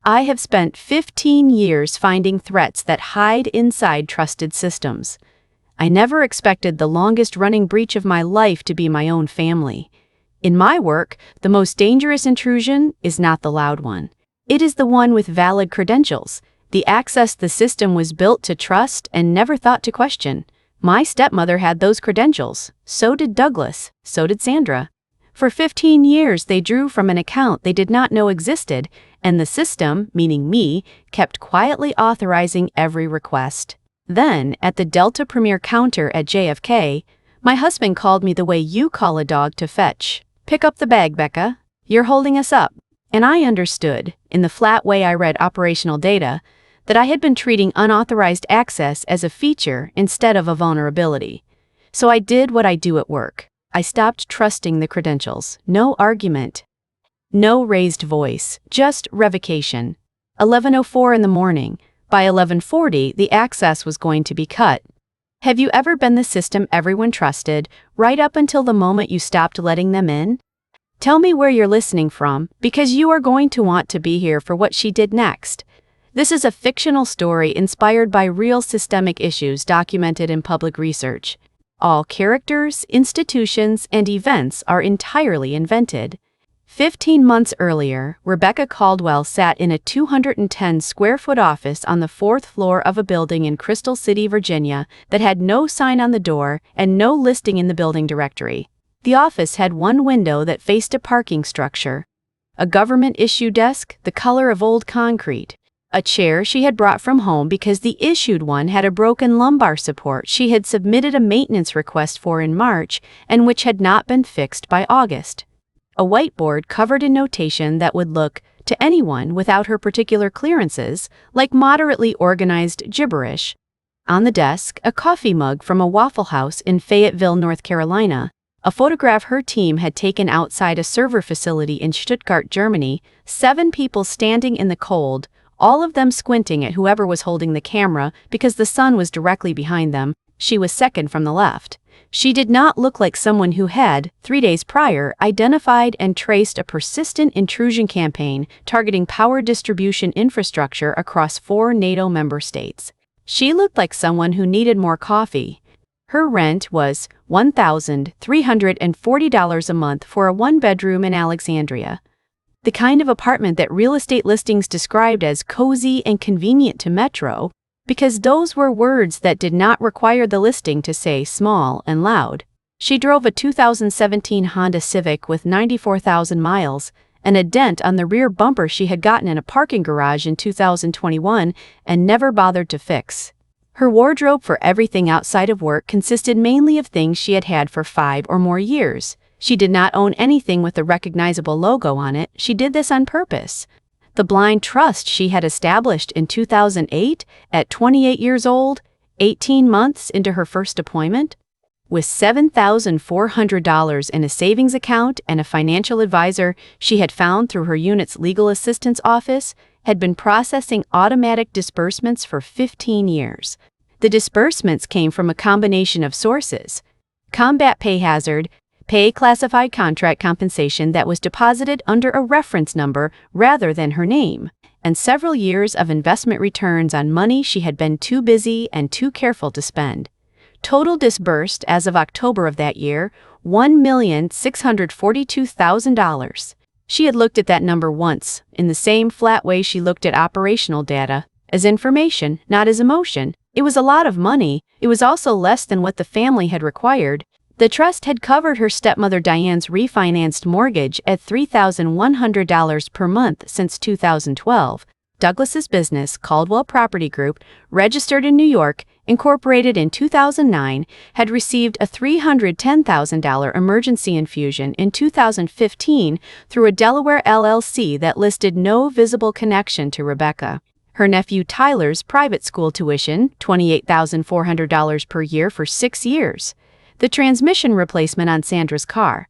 I have spent 15 years finding threats that hide inside trusted systems. I never expected the longest-running breach of my life to be my own family. In my work, the most dangerous intrusion is not the loud one. It is the one with valid credentials, the access the system was built to trust and never thought to question. My stepmother had those credentials. So did Douglas. So did Sandra. For 15 years, they drew from an account they did not know existed, and the system, meaning me, kept quietly authorizing every request. Then, at the Delta Premier counter at JFK, my husband called me the way you call a dog to fetch. "Pick up the bag, Becca. You're holding us up." And I understood, in the flat way I read operational data, that I had been treating unauthorized access as a feature instead of a vulnerability. So I did what I do at work. I stopped trusting the credentials. No argument. No raised voice. Just revocation. 11:04 in the morning. By 11:40, the access was going to be cut. Have you ever been the system everyone trusted, right up until the moment you stopped letting them in? Tell me where you're listening from, because you are going to want to be here for what she did next. This is a fictional story inspired by real systemic issues documented in public research. All characters, institutions, and events are entirely invented. 15 months earlier, Rebecca Caldwell sat in a 210-square-foot office on the 4th floor of a building in Crystal City, Virginia, that had no sign on the door and no listing in the building directory. The office had one window that faced a parking structure, a government-issue desk the color of old concrete, a chair she had brought from home because the issued one had a broken lumbar support she had submitted a maintenance request for in March and which had not been fixed by August. A whiteboard covered in notation that would look, to anyone without her particular clearances, like moderately organized gibberish. On the desk, a coffee mug from a Waffle House in Fayetteville, North Carolina, a photograph her team had taken outside a server facility in Stuttgart, Germany, 7 people standing in the cold, all of them squinting at whoever was holding the camera because the sun was directly behind them. She was second from the left. She did not look like someone who had, 3 days prior, identified and traced a persistent intrusion campaign targeting power distribution infrastructure across 4 NATO member states. She looked like someone who needed more coffee. Her rent was $1,340 a month for a 1-bedroom in Alexandria. The kind of apartment that real estate listings described as cozy and convenient to Metro, because those were words that did not require the listing to say small and loud. She drove a 2017 Honda Civic with 94,000 miles and a dent on the rear bumper she had gotten in a parking garage in 2021 and never bothered to fix. Her wardrobe for everything outside of work consisted mainly of things she had had for 5 or more years. She did not own anything with a recognizable logo on it. She did this on purpose. The blind trust she had established in 2008, at 28 years old, 18 months into her first deployment, with $7,400 in a savings account and a financial advisor she had found through her unit's legal assistance office, had been processing automatic disbursements for 15 years. The disbursements came from a combination of sources: combat pay hazard, pay classified contract compensation that was deposited under a reference number rather than her name, and several years of investment returns on money she had been too busy and too careful to spend. Total disbursed as of October of that year, $1,642,000. She had looked at that number once, in the same flat way she looked at operational data, as information, not as emotion. It was a lot of money. It was also less than what the family had required. The trust had covered her stepmother Diane's refinanced mortgage at $3,100 per month since 2012. Douglas's business, Caldwell Property Group, registered in New York, incorporated in 2009, had received a $310,000 emergency infusion in 2015 through a Delaware LLC that listed no visible connection to Rebecca. Her nephew Tyler's private school tuition, $28,400 per year for 6 years. The transmission replacement on Sandra's car.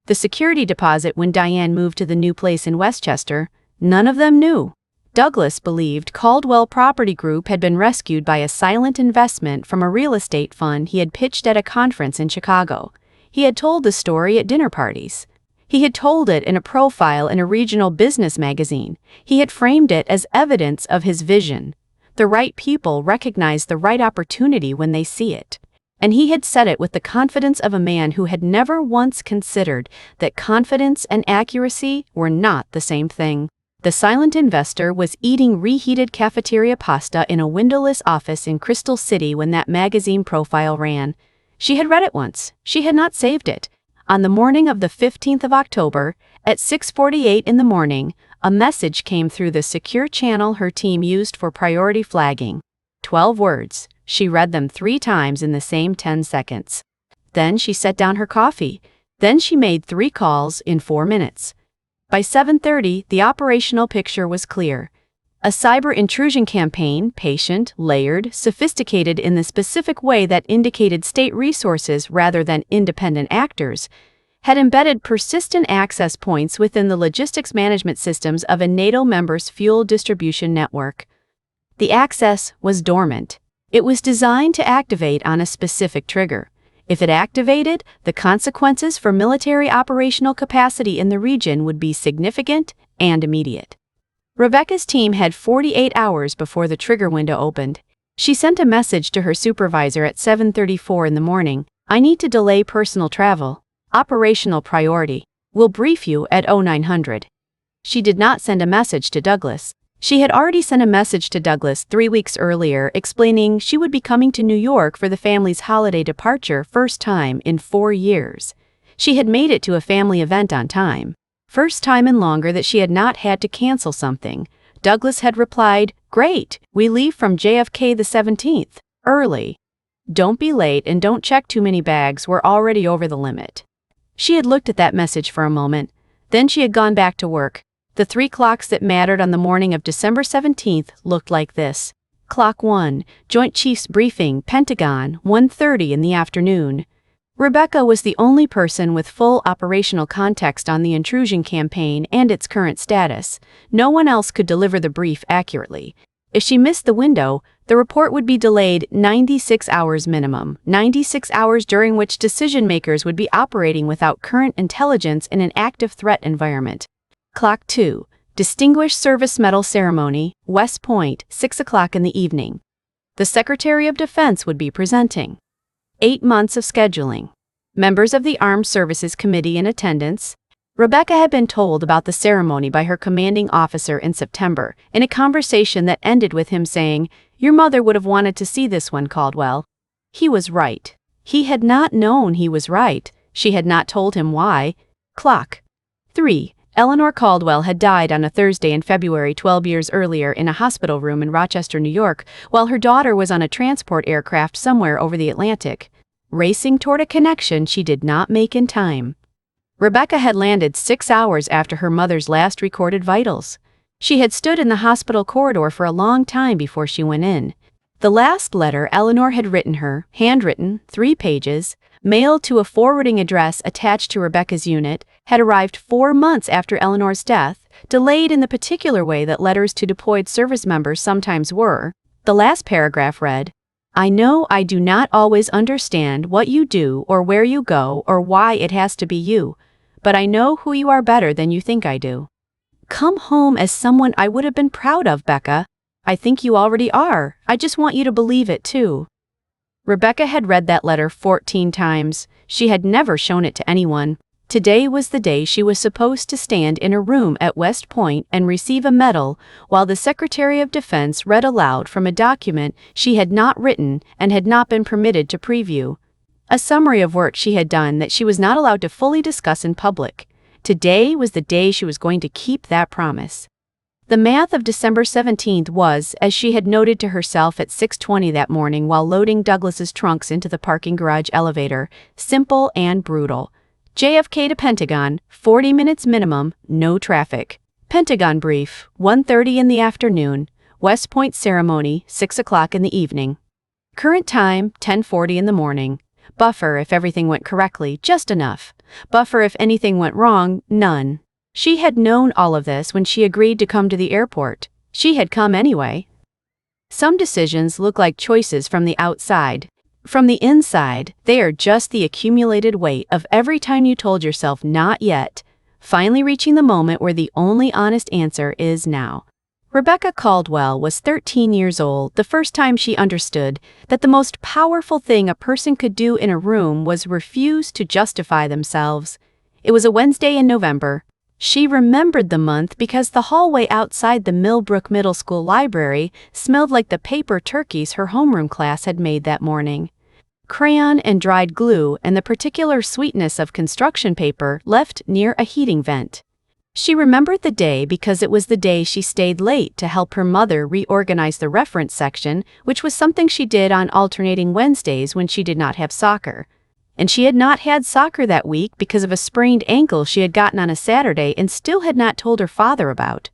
The security deposit when Diane moved to the new place in Westchester. None of them knew. Douglas believed Caldwell Property Group had been rescued by a silent investment from a real estate fund he had pitched at a conference in Chicago. He had told the story at dinner parties. He had told it in a profile in a regional business magazine. He had framed it as evidence of his vision. The right people recognize the right opportunity when they see it. And he had said it with the confidence of a man who had never once considered that confidence and accuracy were not the same thing. The silent investor was eating reheated cafeteria pasta in a windowless office in Crystal City when that magazine profile ran. She had read it once. She had not saved it. On the morning of the 15th of October, at 6:48 in the morning, a message came through the secure channel her team used for priority flagging. 12 words. She read them 3 times in the same 10 seconds. Then she set down her coffee. Then she made 3 calls in 4 minutes. By 7:30, the operational picture was clear. A cyber intrusion campaign, patient, layered, sophisticated in the specific way that indicated state resources rather than independent actors, had embedded persistent access points within the logistics management systems of a NATO member's fuel distribution network. The access was dormant. It was designed to activate on a specific trigger. If it activated, the consequences for military operational capacity in the region would be significant and immediate. Rebecca's team had 48 hours before the trigger window opened. She sent a message to her supervisor at 7:34 in the morning. "I need to delay personal travel. Operational priority. We'll brief you at 0900. She did not send a message to Douglas. She had already sent a message to Douglas 3 weeks earlier explaining she would be coming to New York for the family's holiday departure first time in 4 years. She had made it to a family event on time. First time in longer that she had not had to cancel something. Douglas had replied, "Great, we leave from JFK the 17th, early. Don't be late and don't check too many bags, we're already over the limit." She had looked at that message for a moment. Then she had gone back to work. The 3 clocks that mattered on the morning of December 17th looked like this. Clock 1, Joint Chiefs Briefing, Pentagon, 1:30 in the afternoon. Rebecca was the only person with full operational context on the intrusion campaign and its current status. No one else could deliver the brief accurately. If she missed the window, the report would be delayed 96 hours minimum, 96 hours during which decision-makers would be operating without current intelligence in an active threat environment. Clock 2, Distinguished Service Medal Ceremony, West Point, 6 o'clock in the evening. The Secretary of Defense would be presenting. 8 months of scheduling. Members of the Armed Services Committee in attendance. Rebecca had been told about the ceremony by her commanding officer in September, in a conversation that ended with him saying, "Your mother would have wanted to see this one, Caldwell." He was right. He had not known he was right. She had not told him why. Clock 3. Eleanor Caldwell had died on a Thursday in February 12 years earlier in a hospital room in Rochester, New York, while her daughter was on a transport aircraft somewhere over the Atlantic, racing toward a connection she did not make in time. Rebecca had landed 6 hours after her mother's last recorded vitals. She had stood in the hospital corridor for a long time before she went in. The last letter Eleanor had written her, handwritten, 3 pages, mailed to a forwarding address attached to Rebecca's unit, had arrived 4 months after Eleanor's death, delayed in the particular way that letters to deployed service members sometimes were. The last paragraph read, "I know I do not always understand what you do or where you go or why it has to be you, but I know who you are better than you think I do. Come home as someone I would have been proud of, Becca. I think you already are. I just want you to believe it too." Rebecca had read that letter 14 times. She had never shown it to anyone. Today was the day she was supposed to stand in a room at West Point and receive a medal while the Secretary of Defense read aloud from a document she had not written and had not been permitted to preview. A summary of work she had done that she was not allowed to fully discuss in public. Today was the day she was going to keep that promise. The math of December 17th was, as she had noted to herself at 6:20 that morning while loading Douglas's trunks into the parking garage elevator, simple and brutal. JFK to Pentagon, 40 minutes minimum, no traffic. Pentagon brief, 1:30 in the afternoon. West Point ceremony, 6 o'clock in the evening. Current time, 10:40 in the morning. Buffer if everything went correctly, just enough. Buffer if anything went wrong, none. She had known all of this when she agreed to come to the airport. She had come anyway. Some decisions look like choices from the outside. From the inside, they are just the accumulated weight of every time you told yourself not yet, finally reaching the moment where the only honest answer is now. Rebecca Caldwell was 13 years old the first time she understood that the most powerful thing a person could do in a room was refuse to justify themselves. It was a Wednesday in November. She remembered the month because the hallway outside the Millbrook Middle School library smelled like the paper turkeys her homeroom class had made that morning. Crayon and dried glue and the particular sweetness of construction paper left near a heating vent. She remembered the day because it was the day she stayed late to help her mother reorganize the reference section, which was something she did on alternating Wednesdays when she did not have soccer. And she had not had soccer that week because of a sprained ankle she had gotten on a Saturday and still had not told her father about.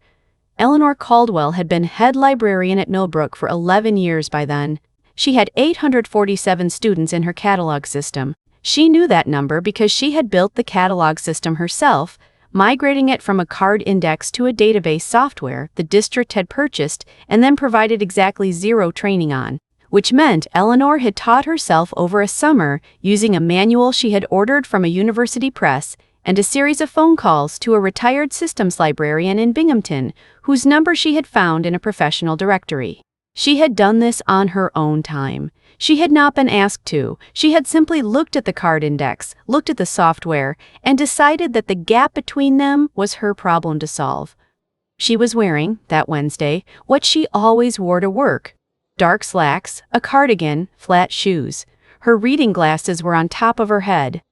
Eleanor Caldwell had been head librarian at Millbrook for 11 years by then. She had 847 students in her catalog system. She knew that number because she had built the catalog system herself, migrating it from a card index to a database software the district had purchased and then provided exactly 0 training on, which meant Eleanor had taught herself over a summer using a manual she had ordered from a university press and a series of phone calls to a retired systems librarian in Binghamton, whose number she had found in a professional directory. She had done this on her own time. She had not been asked to. She had simply looked at the card index, looked at the software, and decided that the gap between them was her problem to solve. She was wearing, that Wednesday, what she always wore to work: dark slacks, a cardigan, flat shoes. Her reading glasses were on top of her head.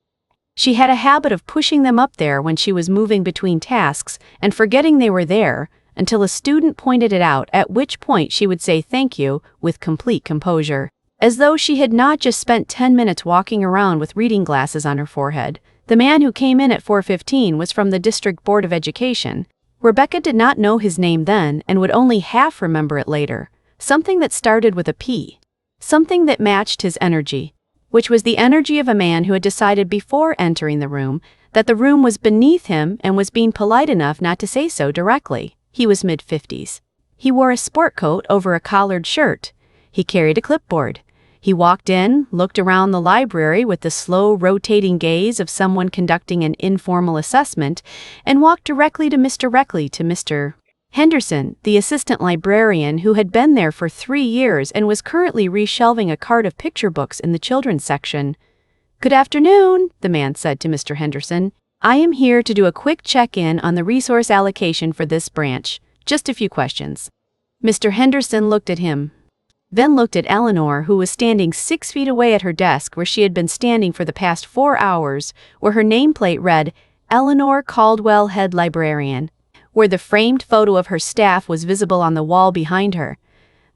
She had a habit of pushing them up there when she was moving between tasks and forgetting they were there, until a student pointed it out, at which point she would say thank you with complete composure, as though she had not just spent 10 minutes walking around with reading glasses on her forehead. The man who came in at 4:15 was from the District Board of Education. Rebecca did not know his name then and would only half remember it later. Something that started with a P. Something that matched his energy, which was the energy of a man who had decided before entering the room that the room was beneath him and was being polite enough not to say so directly. He was mid-50s. He wore a sport coat over a collared shirt. He carried a clipboard. He walked in, looked around the library with the slow, rotating gaze of someone conducting an informal assessment, and walked directly to Mr. Henderson, the assistant librarian who had been there for 3 years and was currently reshelving a cart of picture books in the children's section. "Good afternoon," the man said to Mr. Henderson. "I am here to do a quick check-in on the resource allocation for this branch. Just a few questions." Mr. Henderson looked at him, then looked at Eleanor, who was standing 6 feet away at her desk where she had been standing for the past 4 hours, where her nameplate read, Eleanor Caldwell, Head Librarian, where the framed photo of her staff was visible on the wall behind her.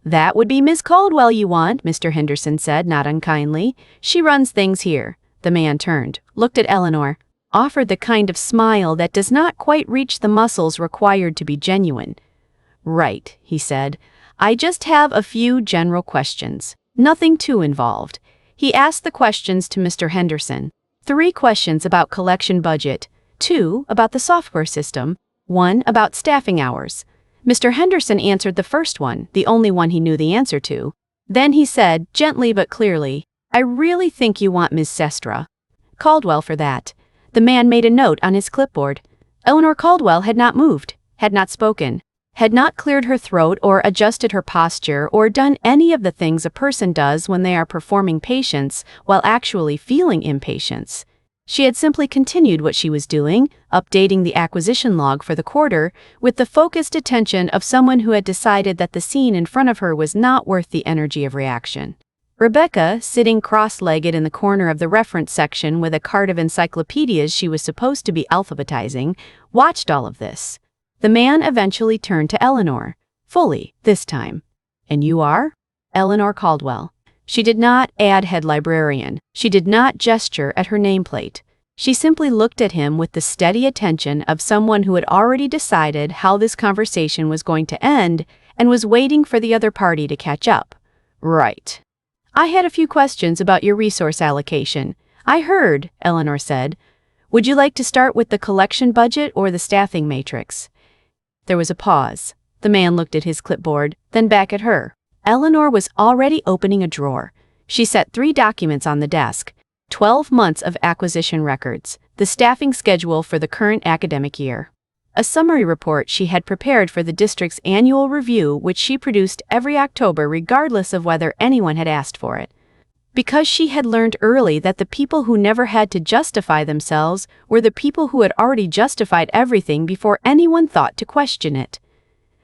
"That would be Miss Caldwell you want," Mr. Henderson said, not unkindly. "She runs things here." The man turned, looked at Eleanor, offered the kind of smile that does not quite reach the muscles required to be genuine. "Right," he said. "I just have a few general questions. Nothing too involved." He asked the questions to Mr. Henderson. 3 questions about collection budget, 2 about the software system, 1 about staffing hours. Mr. Henderson answered the first one, the only one he knew the answer to. Then he said, gently but clearly, "I really think you want Ms. Sestra Caldwell for that." The man made a note on his clipboard. Eleanor Caldwell had not moved, had not spoken, had not cleared her throat or adjusted her posture or done any of the things a person does when they are performing patience while actually feeling impatience. She had simply continued what she was doing, updating the acquisition log for the quarter, with the focused attention of someone who had decided that the scene in front of her was not worth the energy of reaction. Rebecca, sitting cross-legged in the corner of the reference section with a cart of encyclopedias she was supposed to be alphabetizing, watched all of this. The man eventually turned to Eleanor, fully, this time. "And you are?" "Eleanor Caldwell." She did not add head librarian. She did not gesture at her nameplate. She simply looked at him with the steady attention of someone who had already decided how this conversation was going to end and was waiting for the other party to catch up. "Right. I had a few questions about your resource allocation." "I heard," Eleanor said. "Would you like to start with the collection budget or the staffing matrix?" There was a pause. The man looked at his clipboard, then back at her. Eleanor was already opening a drawer. She set 3 documents on the desk: 12 months of acquisition records, the staffing schedule for the current academic year. A summary report she had prepared for the district's annual review, which she produced every October regardless of whether anyone had asked for it. Because she had learned early that the people who never had to justify themselves were the people who had already justified everything before anyone thought to question it.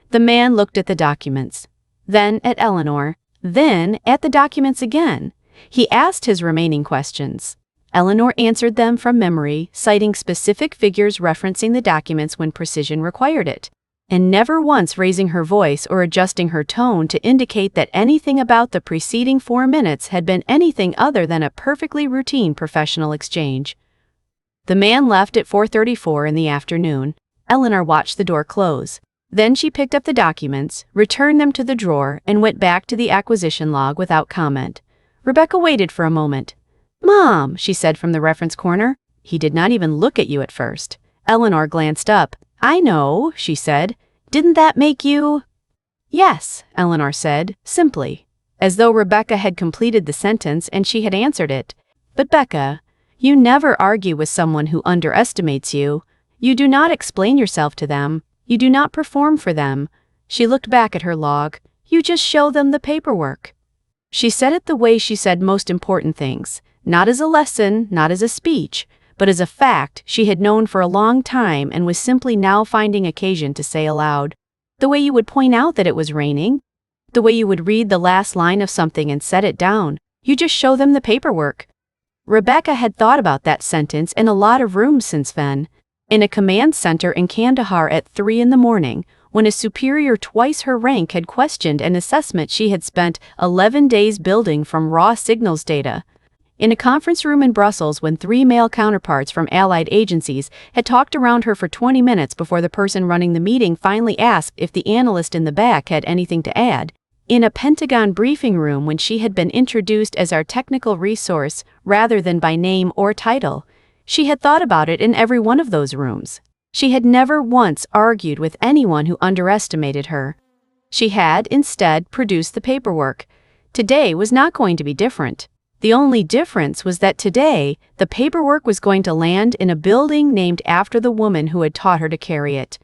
The man looked at the documents, then at Eleanor, then at the documents again. He asked his remaining questions. Eleanor answered them from memory, citing specific figures referencing the documents when precision required it, and never once raising her voice or adjusting her tone to indicate that anything about the preceding 4 minutes had been anything other than a perfectly routine professional exchange. The man left at 4:34 in the afternoon. Eleanor watched the door close. Then she picked up the documents, returned them to the drawer, and went back to the acquisition log without comment. Rebecca waited for a moment. "Mom," she said from the reference corner. "He did not even look at you at first." Eleanor glanced up. "I know," she said. "Didn't that make you—" "Yes," Eleanor said, simply, as though Rebecca had completed the sentence and she had answered it. "But Becca, you never argue with someone who underestimates you. You do not explain yourself to them. You do not perform for them." She looked back at her log. "You just show them the paperwork." She said it the way she said most important things, not as a lesson, not as a speech, but as a fact she had known for a long time and was simply now finding occasion to say aloud. The way you would point out that it was raining, the way you would read the last line of something and set it down. You just show them the paperwork. Rebecca had thought about that sentence in a lot of rooms since then. In a command center in Kandahar at 3 in the morning, when a superior twice her rank had questioned an assessment she had spent 11 days building from raw signals data. In a conference room in Brussels when 3 male counterparts from allied agencies had talked around her for 20 minutes before the person running the meeting finally asked if the analyst in the back had anything to add. In a Pentagon briefing room when she had been introduced as our technical resource rather than by name or title. She had thought about it in every one of those rooms. She had never once argued with anyone who underestimated her. She had, instead, produced the paperwork. Today was not going to be different. The only difference was that today, the paperwork was going to land in a building named after the woman who had taught her to carry it.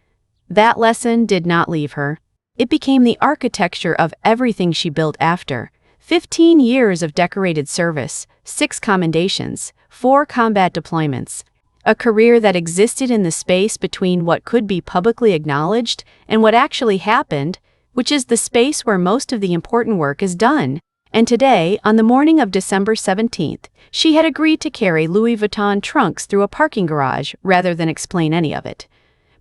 That lesson did not leave her. It became the architecture of everything she built after. 15 years of decorated service, 6 commendations, 4 combat deployments. A career that existed in the space between what could be publicly acknowledged and what actually happened, which is the space where most of the important work is done. And today, on the morning of December 17th, she had agreed to carry Louis Vuitton trunks through a parking garage rather than explain any of it.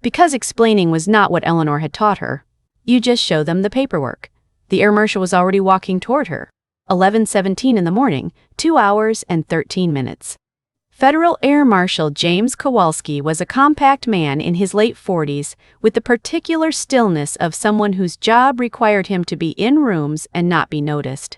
Because explaining was not what Eleanor had taught her. You just show them the paperwork. The air marshal was already walking toward her. 11:17 in the morning, 2 hours and 13 minutes. Federal Air Marshal James Kowalski was a compact man in his late 40s, with the particular stillness of someone whose job required him to be in rooms and not be noticed.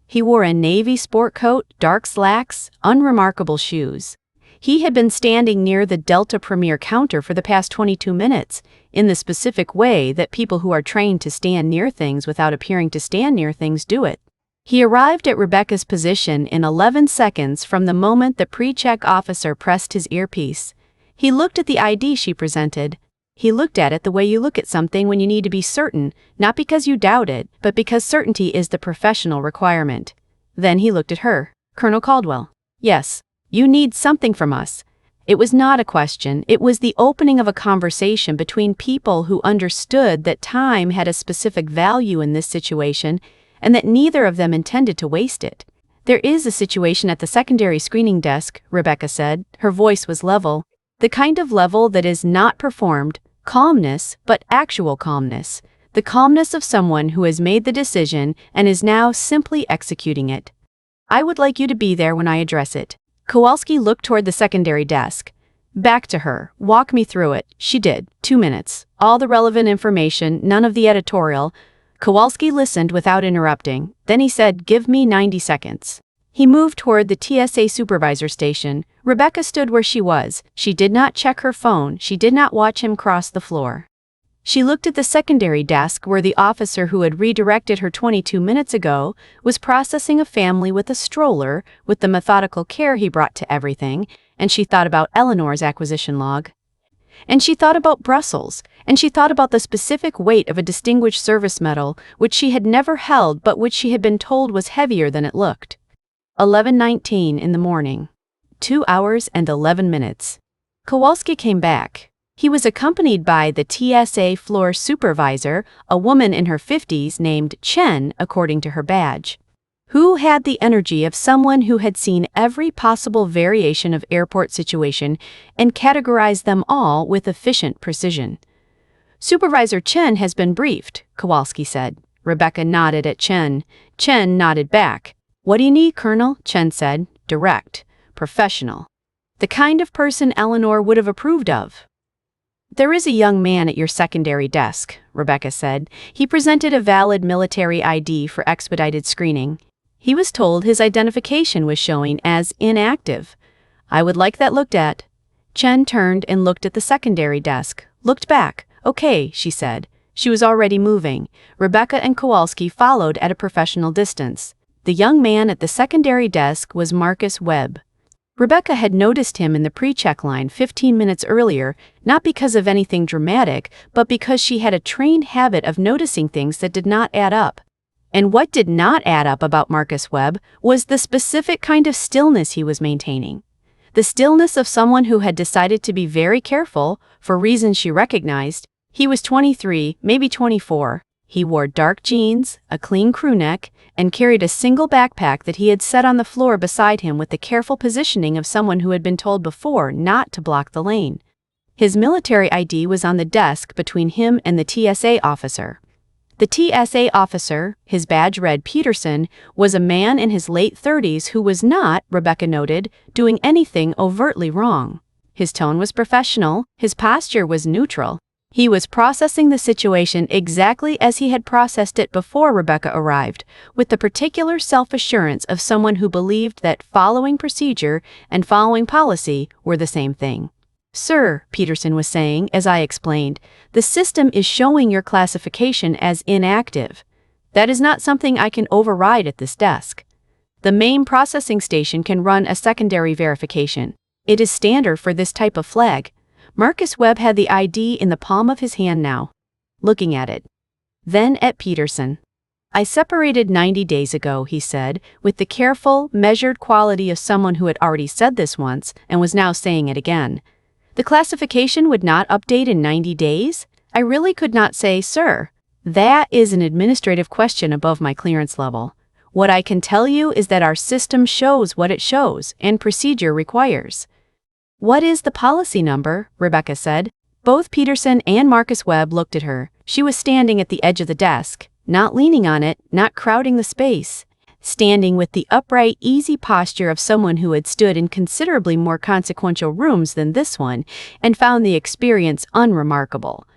He wore a navy sport coat, dark slacks, unremarkable shoes. He had been standing near the Delta Premier counter for the past 22 minutes, in the specific way that people who are trained to stand near things without appearing to stand near things do it. He arrived at Rebecca's position in 11 seconds from the moment the pre-check officer pressed his earpiece. He looked at the ID she presented. He looked at it the way you look at something when you need to be certain, not because you doubt it, but because certainty is the professional requirement. Then he looked at her. "Colonel Caldwell. Yes, you need something from us." It was not a question, it was the opening of a conversation between people who understood that time had a specific value in this situation, and that neither of them intended to waste it. "There is a situation at the secondary screening desk," Rebecca said. Her voice was level. The kind of level that is not performed, calmness, but actual calmness. The calmness of someone who has made the decision and is now simply executing it. "I would like you to be there when I address it." Kowalski looked toward the secondary desk. "Back to her. Walk me through it." She did. 2 minutes. All the relevant information, none of the editorial. Kowalski listened without interrupting. Then he said, "Give me 90 seconds." He moved toward the TSA supervisor station. Rebecca stood where she was. She did not check her phone. She did not watch him cross the floor. She looked at the secondary desk where the officer who had redirected her 22 minutes ago was processing a family with a stroller with the methodical care he brought to everything, and she thought about Eleanor's acquisition log. And she thought about Brussels, and she thought about the specific weight of a Distinguished Service Medal, which she had never held but which she had been told was heavier than it looked. 11:19 in the morning. 2 hours and 11 minutes. Kowalski came back. He was accompanied by the TSA floor supervisor, a woman in her 50s named Chen, according to her badge, who had the energy of someone who had seen every possible variation of airport situation and categorized them all with efficient precision. Supervisor Chen has been briefed, Kowalski said. Rebecca nodded at Chen. Chen nodded back. What do you need, Colonel? Chen said. Direct. Professional. The kind of person Eleanor would have approved of. There is a young man at your secondary desk, Rebecca said. He presented a valid military ID for expedited screening. He was told his identification was showing as inactive. I would like that looked at. Chen turned and looked at the secondary desk, looked back. Okay, she said. She was already moving. Rebecca and Kowalski followed at a professional distance. The young man at the secondary desk was Marcus Webb. Rebecca had noticed him in the pre-check line 15 minutes earlier, not because of anything dramatic, but because she had a trained habit of noticing things that did not add up. And what did not add up about Marcus Webb was the specific kind of stillness he was maintaining. The stillness of someone who had decided to be very careful, for reasons she recognized. He was 23, maybe 24. He wore dark jeans, a clean crew neck, and carried a single backpack that he had set on the floor beside him with the careful positioning of someone who had been told before not to block the lane. His military ID was on the desk between him and the TSA officer. The TSA officer, his badge read Peterson, was a man in his late 30s who was not, Rebecca noted, doing anything overtly wrong. His tone was professional, his posture was neutral. He was processing the situation exactly as he had processed it before Rebecca arrived, with the particular self-assurance of someone who believed that following procedure and following policy were the same thing. Sir, Peterson was saying, as I explained, the system is showing your classification as inactive. That is not something I can override at this desk. The main processing station can run a secondary verification. It is standard for this type of flag. Marcus Webb had the ID in the palm of his hand now, looking at it. Then at Peterson. I separated 90 days ago, he said, with the careful, measured quality of someone who had already said this once and was now saying it again. The classification would not update in 90 days? I really could not say, sir. That is an administrative question above my clearance level. What I can tell you is that our system shows what it shows and procedure requires. What is the policy number? Rebecca said. Both Peterson and Marcus Webb looked at her. She was standing at the edge of the desk, not leaning on it, not crowding the space. Standing with the upright, easy posture of someone who had stood in considerably more consequential rooms than this one and found the experience unremarkable.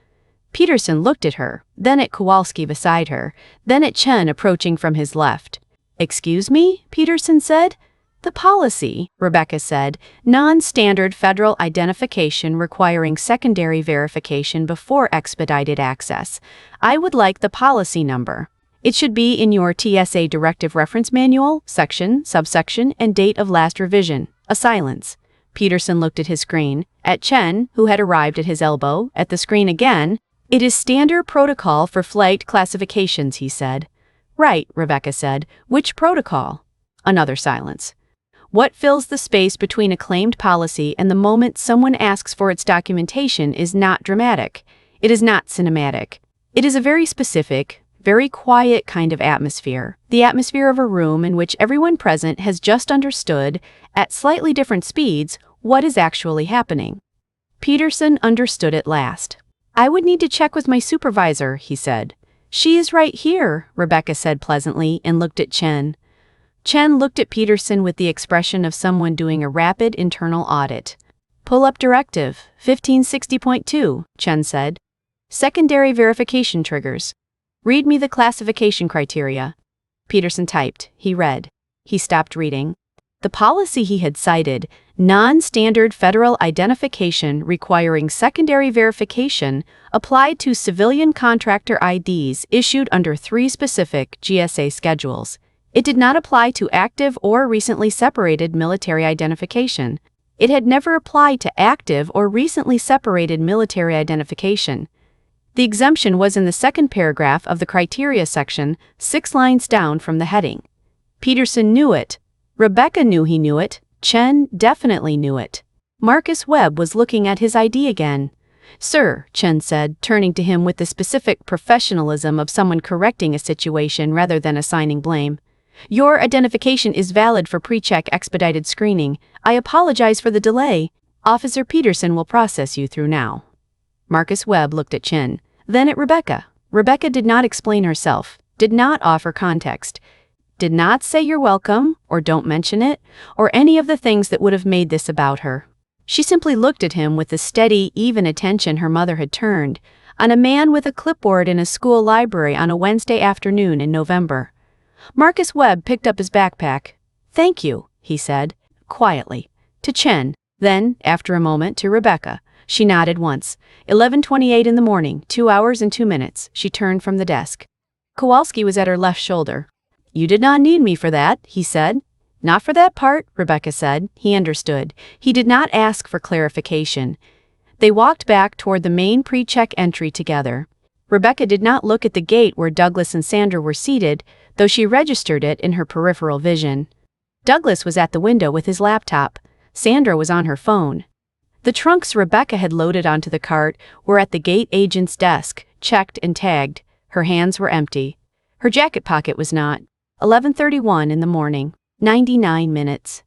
Peterson looked at her, then at Kowalski beside her, then at Chen approaching from his left. Excuse me? Peterson said. The policy, Rebecca said, non-standard federal identification requiring secondary verification before expedited access. I would like the policy number. It should be in your TSA Directive Reference Manual, section, subsection, and date of last revision. A silence. Peterson looked at his screen, at Chen, who had arrived at his elbow, at the screen again. It is standard protocol for flight classifications, he said. Right, Rebecca said. Which protocol? Another silence. What fills the space between a claimed policy and the moment someone asks for its documentation is not dramatic. It is not cinematic. It is a very specific, very quiet kind of atmosphere, the atmosphere of a room in which everyone present has just understood, at slightly different speeds, what is actually happening. Peterson understood at last. I would need to check with my supervisor, he said. She is right here, Rebecca said pleasantly and looked at Chen. Chen looked at Peterson with the expression of someone doing a rapid internal audit. Pull up Directive 1560.2, Chen said. Secondary verification triggers. Read me the classification criteria. Peterson typed. He read. He stopped reading. The policy he had cited, non-standard federal identification requiring secondary verification, applied to civilian contractor IDs issued under 3 specific GSA schedules. It did not apply to active or recently separated military identification. It had never applied to active or recently separated military identification. The exemption was in the second paragraph of the criteria section, 6 lines down from the heading. Peterson knew it. Rebecca knew he knew it. Chen definitely knew it. Marcus Webb was looking at his ID again. "Sir," Chen said, turning to him with the specific professionalism of someone correcting a situation rather than assigning blame. "Your identification is valid for pre-check expedited screening. I apologize for the delay. Officer Peterson will process you through now." Marcus Webb looked at Chen, then at Rebecca. Rebecca did not explain herself, did not offer context, did not say "you're welcome" or "don't mention it," or any of the things that would have made this about her. She simply looked at him with the steady, even attention her mother had turned on a man with a clipboard in a school library on a Wednesday afternoon in November. Marcus Webb picked up his backpack. "Thank you," he said, quietly, to Chen, then, after a moment, to Rebecca. She nodded once. 11:28 in the morning, 2 hours and 2 minutes. She turned from the desk. Kowalski was at her left shoulder. "You did not need me for that," he said. "Not for that part," Rebecca said. He understood. He did not ask for clarification. They walked back toward the main pre-check entry together. Rebecca did not look at the gate where Douglas and Sandra were seated, though she registered it in her peripheral vision. Douglas was at the window with his laptop. Sandra was on her phone. The trunks Rebecca had loaded onto the cart were at the gate agent's desk, checked and tagged. Her hands were empty. Her jacket pocket was not. 11:31 in the morning, 99 minutes.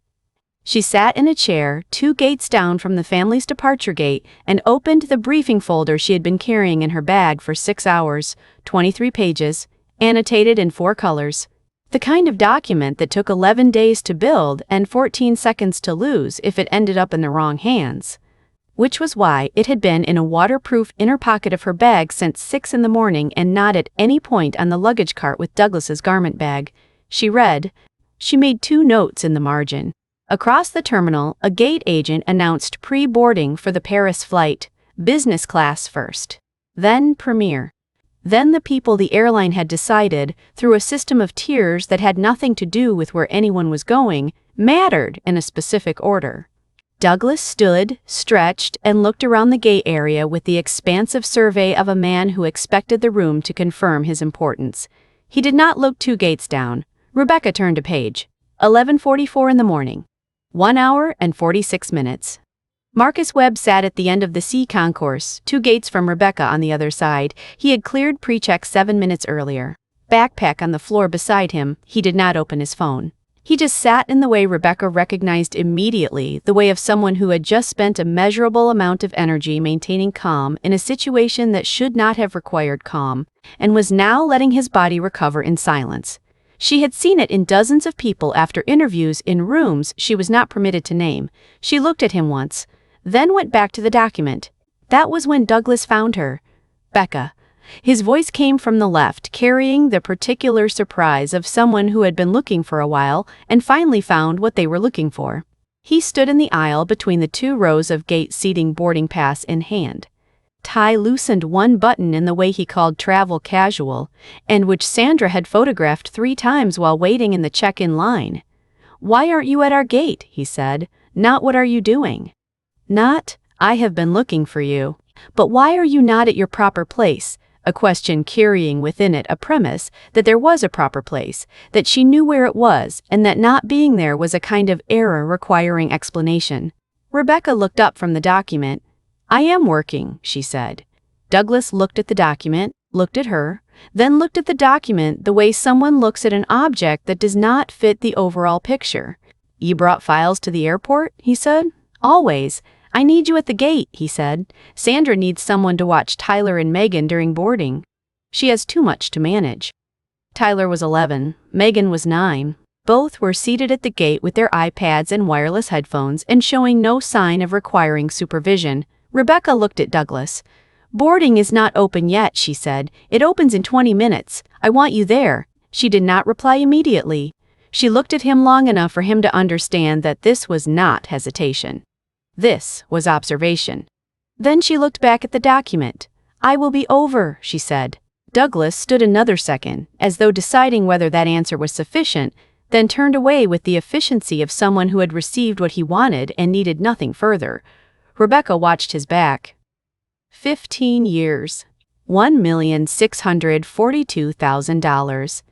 She sat in a chair, 2 gates down from the family's departure gate, and opened the briefing folder she had been carrying in her bag for 6 hours, 23 pages, annotated in 4 colors. The kind of document that took 11 days to build and 14 seconds to lose if it ended up in the wrong hands. Which was why it had been in a waterproof inner pocket of her bag since 6 in the morning and not at any point on the luggage cart with Douglas's garment bag. She read. She made 2 notes in the margin. Across the terminal, a gate agent announced pre-boarding for the Paris flight, business class first. Then Premier. Then the people the airline had decided, through a system of tiers that had nothing to do with where anyone was going, mattered in a specific order. Douglas stood, stretched, and looked around the gate area with the expansive survey of a man who expected the room to confirm his importance. He did not look 2 gates down. Rebecca turned a page. 11:44 in the morning. 1 hour and 46 minutes. Marcus Webb sat at the end of the C concourse, 2 gates from Rebecca on the other side. He had cleared pre-check 7 minutes earlier. Backpack on the floor beside him, he did not open his phone. He just sat in the way Rebecca recognized immediately, the way of someone who had just spent a measurable amount of energy maintaining calm in a situation that should not have required calm, and was now letting his body recover in silence. She had seen it in dozens of people after interviews in rooms she was not permitted to name. She looked at him once, then went back to the document. That was when Douglas found her. "Becca." His voice came from the left, carrying the particular surprise of someone who had been looking for a while and finally found what they were looking for. He stood in the aisle between the 2 rows of gate seating, boarding pass in hand. Ty loosened one button in the way he called travel casual, and which Sandra had photographed 3 times while waiting in the check-in line. "Why aren't you at our gate?" he said. "Not what are you doing?" Not, "I have been looking for you." But why are you not at your proper place? A question carrying within it a premise that there was a proper place, that she knew where it was, and that not being there was a kind of error requiring explanation. Rebecca looked up from the document. "I am working," she said. Douglas looked at the document, looked at her, then looked at the document the way someone looks at an object that does not fit the overall picture. "You brought files to the airport?" he said. "Always. I need you at the gate," he said. "Sandra needs someone to watch Tyler and Megan during boarding. She has too much to manage." Tyler was 11. Megan was 9. Both were seated at the gate with their iPads and wireless headphones and showing no sign of requiring supervision. Rebecca looked at Douglas. "Boarding is not open yet," she said. "It opens in 20 minutes. I want you there." She did not reply immediately. She looked at him long enough for him to understand that this was not hesitation. This was observation. Then she looked back at the document. "I will be over," she said. Douglas stood another second, as though deciding whether that answer was sufficient, then turned away with the efficiency of someone who had received what he wanted and needed nothing further. Rebecca watched his back. 15 years. $1,642,000.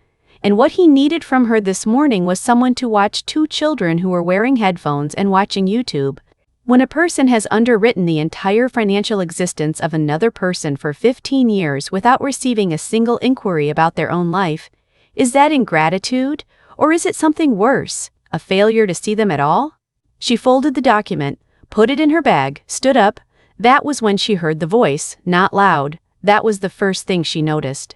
And what he needed from her this morning was someone to watch two children who were wearing headphones and watching YouTube. When a person has underwritten the entire financial existence of another person for 15 years without receiving a single inquiry about their own life, is that ingratitude, or is it something worse, a failure to see them at all? She folded the document, put it in her bag, stood up. That was when she heard the voice, not loud. That was the first thing she noticed.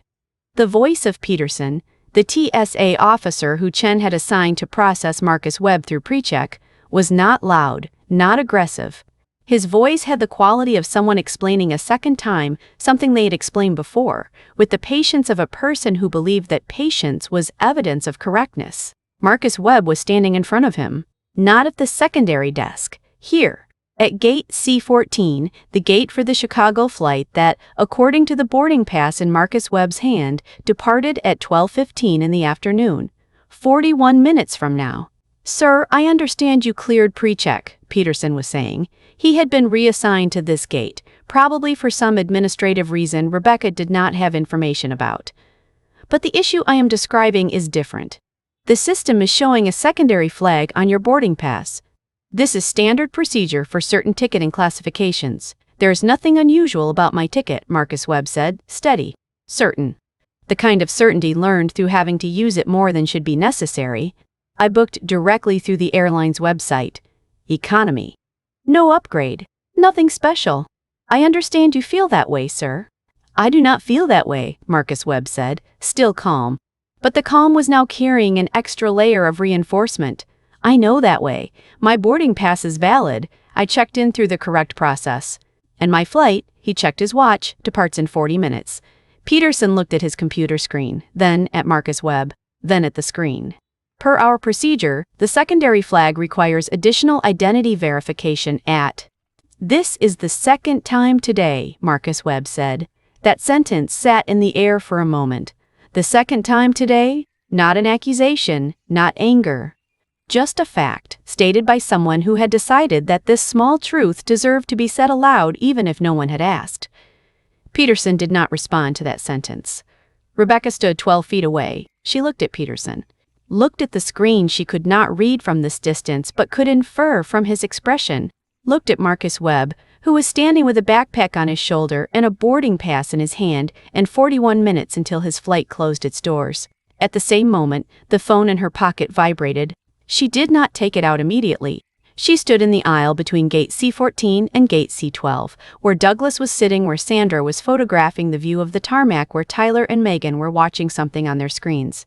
The voice of Peterson, the TSA officer who Chen had assigned to process Marcus Webb through PreCheck, was not loud, not aggressive. His voice had the quality of someone explaining a second time something they had explained before, with the patience of a person who believed that patience was evidence of correctness. Marcus Webb was standing in front of him, not at the secondary desk, here, at gate C14, the gate for the Chicago flight that, according to the boarding pass in Marcus Webb's hand, departed at 12:15 in the afternoon, 41 minutes from now. "Sir, I understand you cleared PreCheck," Peterson was saying. He had been reassigned to this gate, probably for some administrative reason Rebecca did not have information about. "But the issue I am describing is different. The system is showing a secondary flag on your boarding pass. This is standard procedure for certain ticketing classifications. There is nothing unusual about my ticket," Marcus Webb said, steady, certain. The kind of certainty learned through having to use it more than should be necessary. "I booked directly through the airline's website. Economy. No upgrade. Nothing special. I understand you feel that way, sir." "I do not feel that way," Marcus Webb said, still calm. But the calm was now carrying an extra layer of reinforcement. "I know that way. My boarding pass is valid. I checked in through the correct process. And my flight," he checked his watch, "departs in 40 minutes. Peterson looked at his computer screen, then at Marcus Webb, then at the screen. "Per our procedure, the secondary flag requires additional identity verification at—" "This is the second time today," Marcus Webb said. That sentence sat in the air for a moment. The second time today? Not an accusation, not anger. Just a fact, stated by someone who had decided that this small truth deserved to be said aloud even if no one had asked. Peterson did not respond to that sentence. Rebecca stood 12 feet away. She looked at Peterson. Looked at the screen she could not read from this distance but could infer from his expression. Looked at Marcus Webb, who was standing with a backpack on his shoulder and a boarding pass in his hand, and 41 minutes until his flight closed its doors. At the same moment, the phone in her pocket vibrated. She did not take it out immediately. She stood in the aisle between gate C14 and gate C12, where Douglas was sitting where Sandra was photographing the view of the tarmac where Tyler and Megan were watching something on their screens.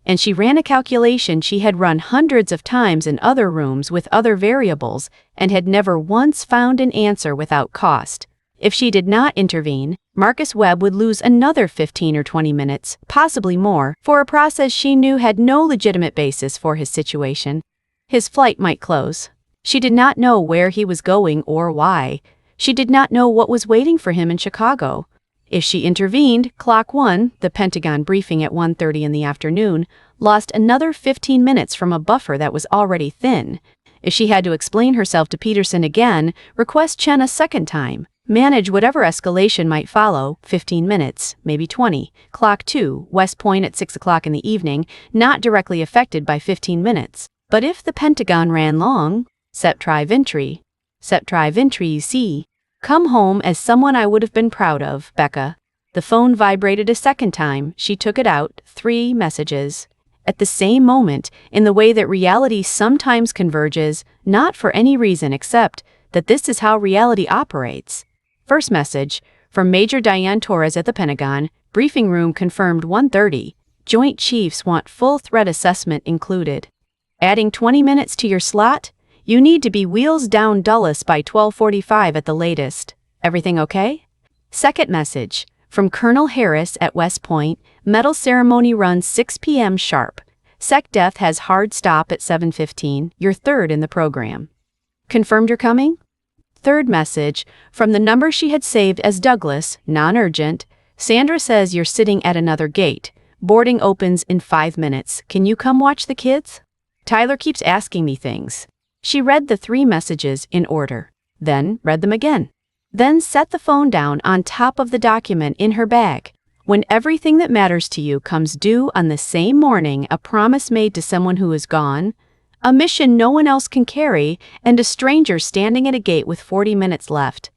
And she ran a calculation she had run hundreds of times in other rooms with other variables and had never once found an answer without cost. If she did not intervene, Marcus Webb would lose another 15 or 20 minutes, possibly more, for a process she knew had no legitimate basis for his situation. His flight might close. She did not know where he was going or why. She did not know what was waiting for him in Chicago. If she intervened, Clock 1, the Pentagon briefing at 1:30 in the afternoon, lost another 15 minutes from a buffer that was already thin. If she had to explain herself to Peterson again, request Chen a second time, manage whatever escalation might follow, 15 minutes, maybe 20. Clock 2, West Point at 6 o'clock in the evening, not directly affected by 15 minutes. But if the Pentagon ran long, Septri Ventry, you see. Come home as someone I would have been proud of, Becca. The phone vibrated a second time. She took it out, 3 messages. At the same moment, in the way that reality sometimes converges, not for any reason except that this is how reality operates. First message, from Major Diane Torres at the Pentagon, briefing room confirmed 1:30. Joint Chiefs want full threat assessment included. Adding 20 minutes to your slot? You need to be wheels down Dulles by 12:45 at the latest. Everything okay? Second message, from Colonel Harris at West Point, medal ceremony runs 6 p.m. sharp. Sec Death has hard stop at 7:15. You're third in the program. Confirmed you're coming? Third message, from the number she had saved as Douglas, non-urgent. Sandra says you're sitting at another gate. Boarding opens in 5 minutes. Can you come watch the kids? Tyler keeps asking me things. She read the 3 messages in order, then read them again. Then set the phone down on top of the document in her bag. When everything that matters to you comes due on the same morning, a promise made to someone who is gone, a mission no one else can carry, and a stranger standing at a gate with 40 minutes left.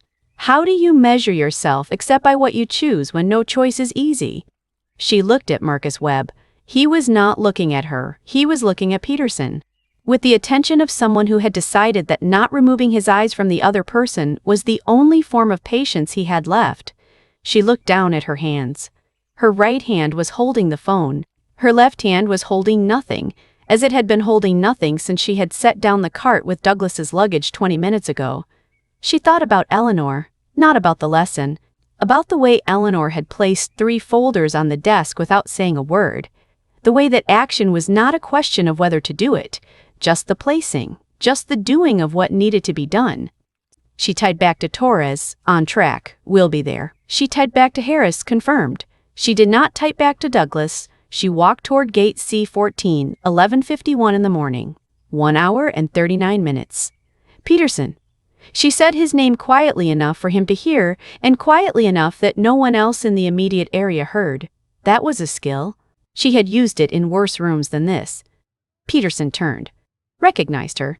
How do you measure yourself except by what you choose when no choice is easy? She looked at Marcus Webb. He was not looking at her. He was looking at Peterson. With the attention of someone who had decided that not removing his eyes from the other person was the only form of patience he had left, she looked down at her hands. Her right hand was holding the phone. Her left hand was holding nothing, as it had been holding nothing since she had set down the cart with Douglas's luggage 20 minutes ago. She thought about Eleanor, not about the lesson, about the way Eleanor had placed 3 folders on the desk without saying a word, the way that action was not a question of whether to do it, just the placing, just the doing of what needed to be done. She tied back to Torres, on track, will be there. She tied back to Harris, confirmed. She did not type back to Douglas. She walked toward gate C14, 11:51 in the morning. 1 hour and 39 minutes. Peterson. She said his name quietly enough for him to hear, and quietly enough that no one else in the immediate area heard. That was a skill. She had used it in worse rooms than this. Peterson turned. Recognized her.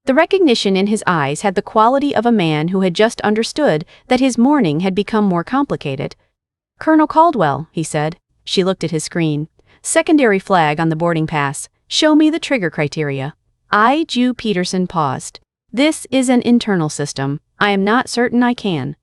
The recognition in his eyes had the quality of a man who had just understood that his morning had become more complicated. Colonel Caldwell, he said. She looked at his screen. Secondary flag on the boarding pass. Show me the trigger criteria. Jew Peterson paused. This is an internal system. I am not certain I can.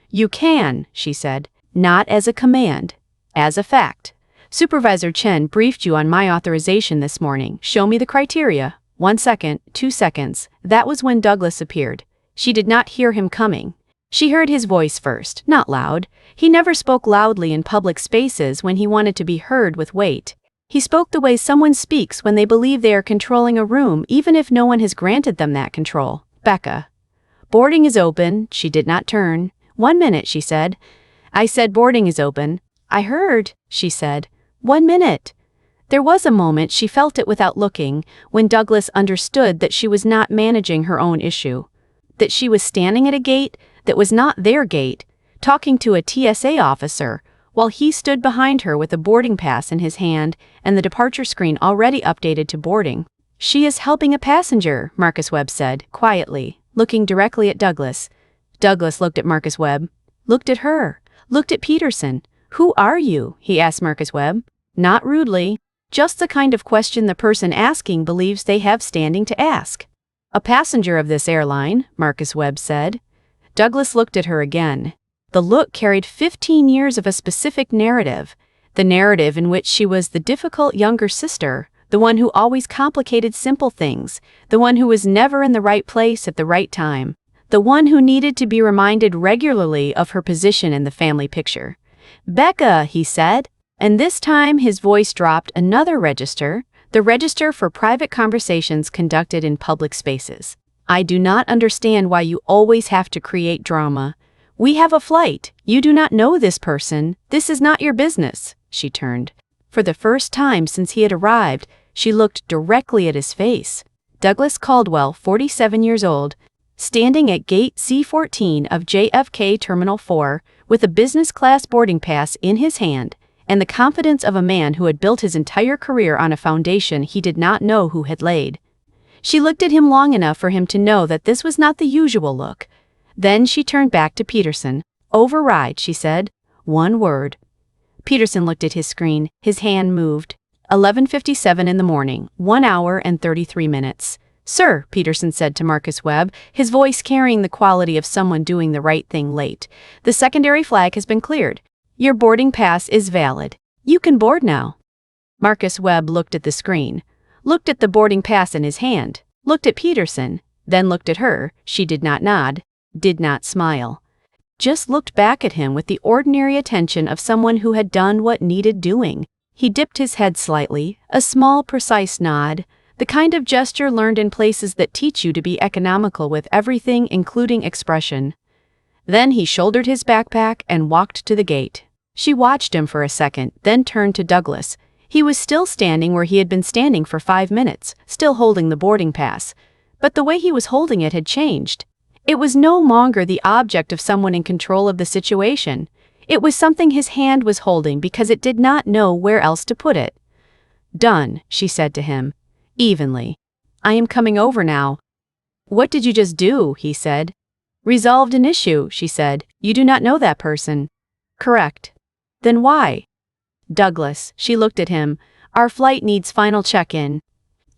You can, she said. Not as a command. As a fact. Supervisor Chen briefed you on my authorization this morning. Show me the criteria. 1 second, 2 seconds. That was when Douglas appeared. She did not hear him coming. She heard his voice first, not loud. He never spoke loudly in public spaces when he wanted to be heard with weight. He spoke the way someone speaks when they believe they are controlling a room, even if no one has granted them that control. Becca. Boarding is open. She did not turn. 1 minute, she said. I said boarding is open. I heard, she said. 1 minute. There was a moment, she felt it without looking, when Douglas understood that she was not managing her own issue. That she was standing at a gate that was not their gate, talking to a TSA officer, while he stood behind her with a boarding pass in his hand and the departure screen already updated to boarding. She is helping a passenger, Marcus Webb said, quietly, looking directly at Douglas. Douglas looked at Marcus Webb, looked at her, looked at Peterson. Who are you? He asked Marcus Webb. Not rudely, just the kind of question the person asking believes they have standing to ask. A passenger of this airline, Marcus Webb said. Douglas looked at her again. The look carried 15 years of a specific narrative, the narrative in which she was the difficult younger sister, the one who always complicated simple things, the one who was never in the right place at the right time, the one who needed to be reminded regularly of her position in the family picture. Becca, he said, and this time his voice dropped another register, the register for private conversations conducted in public spaces. I do not understand why you always have to create drama. We have a flight. You do not know this person. This is not your business. She turned. For the first time since he had arrived, she looked directly at his face. Douglas Caldwell, 47 years old, standing at gate C14 of JFK Terminal 4, with a business-class boarding pass in his hand, and the confidence of a man who had built his entire career on a foundation he did not know who had laid. She looked at him long enough for him to know that this was not the usual look. Then she turned back to Peterson. Override, she said. 1 word. Peterson looked at his screen. His hand moved. 11:57 in the morning, 1 hour and 33 minutes. Sir, Peterson said to Marcus Webb, his voice carrying the quality of someone doing the right thing late. The secondary flag has been cleared. Your boarding pass is valid. You can board now. Marcus Webb looked at the screen, looked at the boarding pass in his hand, looked at Peterson, then looked at her. She did not nod, did not smile. Just looked back at him with the ordinary attention of someone who had done what needed doing. He dipped his head slightly, a small, precise nod, the kind of gesture learned in places that teach you to be economical with everything, including expression. Then he shouldered his backpack and walked to the gate. She watched him for a second, then turned to Douglas. He was still standing where he had been standing for 5 minutes, still holding the boarding pass. But the way he was holding it had changed. It was no longer the object of someone in control of the situation. It was something his hand was holding because it did not know where else to put it. "Done," she said to him, evenly. "I am coming over now." "What did you just do?" he said. "Resolved an issue," she said. "You do not know that person." "Correct." "Then why?" "Douglas," she looked at him, "our flight needs final check-in."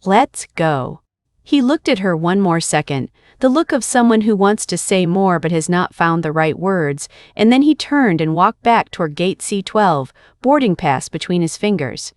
"Let's go." He looked at her one more second, the look of someone who wants to say more but has not found the right words, and then he turned and walked back toward gate C12, boarding pass between his fingers.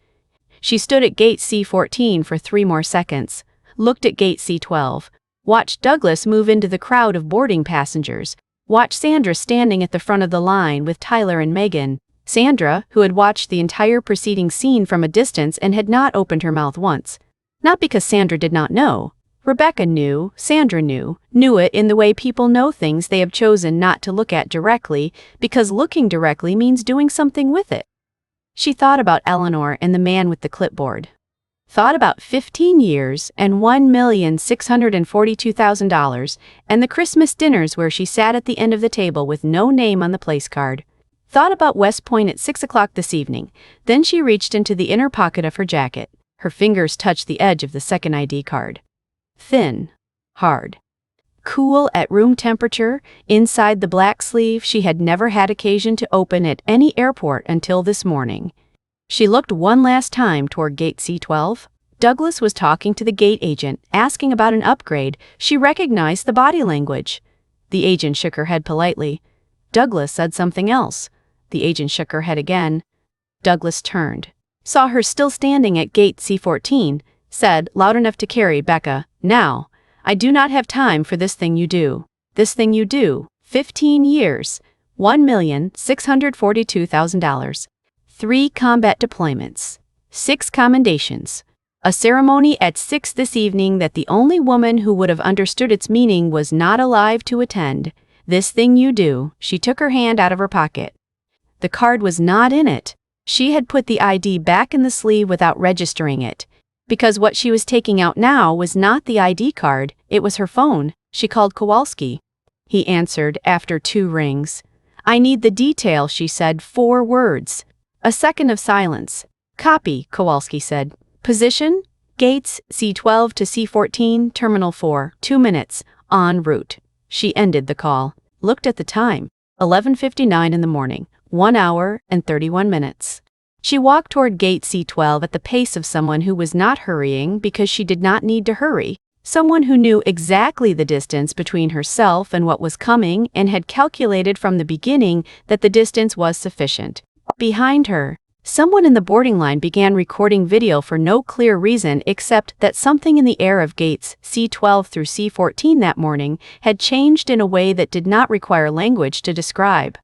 She stood at gate C14 for 3 more seconds, looked at gate C12, watched Douglas move into the crowd of boarding passengers, watched Sandra standing at the front of the line with Tyler and Megan. Sandra, who had watched the entire preceding scene from a distance and had not opened her mouth once. Not because Sandra did not know. Rebecca knew, Sandra knew it in the way people know things they have chosen not to look at directly, because looking directly means doing something with it. She thought about Eleanor and the man with the clipboard. Thought about 15 years and $1,642,000 and the Christmas dinners where she sat at the end of the table with no name on the place card. Thought about West Point at 6 o'clock this evening. Then she reached into the inner pocket of her jacket. Her fingers touched the edge of the second ID card. Thin. Hard. Cool at room temperature, inside the black sleeve she had never had occasion to open at any airport until this morning. She looked one last time toward gate C12. Douglas was talking to the gate agent, asking about an upgrade. She recognized the body language. The agent shook her head politely. Douglas said something else. The agent shook her head again. Douglas turned, saw her still standing at gate C14, said, loud enough to carry Becca, "Now, I do not have time for this thing you do. This thing you do. 15 years. $1,642,000. 3 combat deployments. 6 commendations. A ceremony at 6 this evening that the only woman who would have understood its meaning was not alive to attend. This thing you do." She took her hand out of her pocket. The card was not in it. She had put the ID back in the sleeve without registering it. Because what she was taking out now was not the ID card, it was her phone. She called Kowalski. He answered after 2 rings. "I need the detail," she said, 4 words. A second of silence. "Copy," Kowalski said. "Position? Gates, C12 to C14, Terminal 4, 2 minutes, en route." She ended the call. Looked at the time. 11:59 in the morning, 1 hour and 31 minutes. She walked toward gate C12 at the pace of someone who was not hurrying because she did not need to hurry, someone who knew exactly the distance between herself and what was coming and had calculated from the beginning that the distance was sufficient. Behind her, someone in the boarding line began recording video for no clear reason except that something in the air of gates C12 through C14 that morning had changed in a way that did not require language to describe.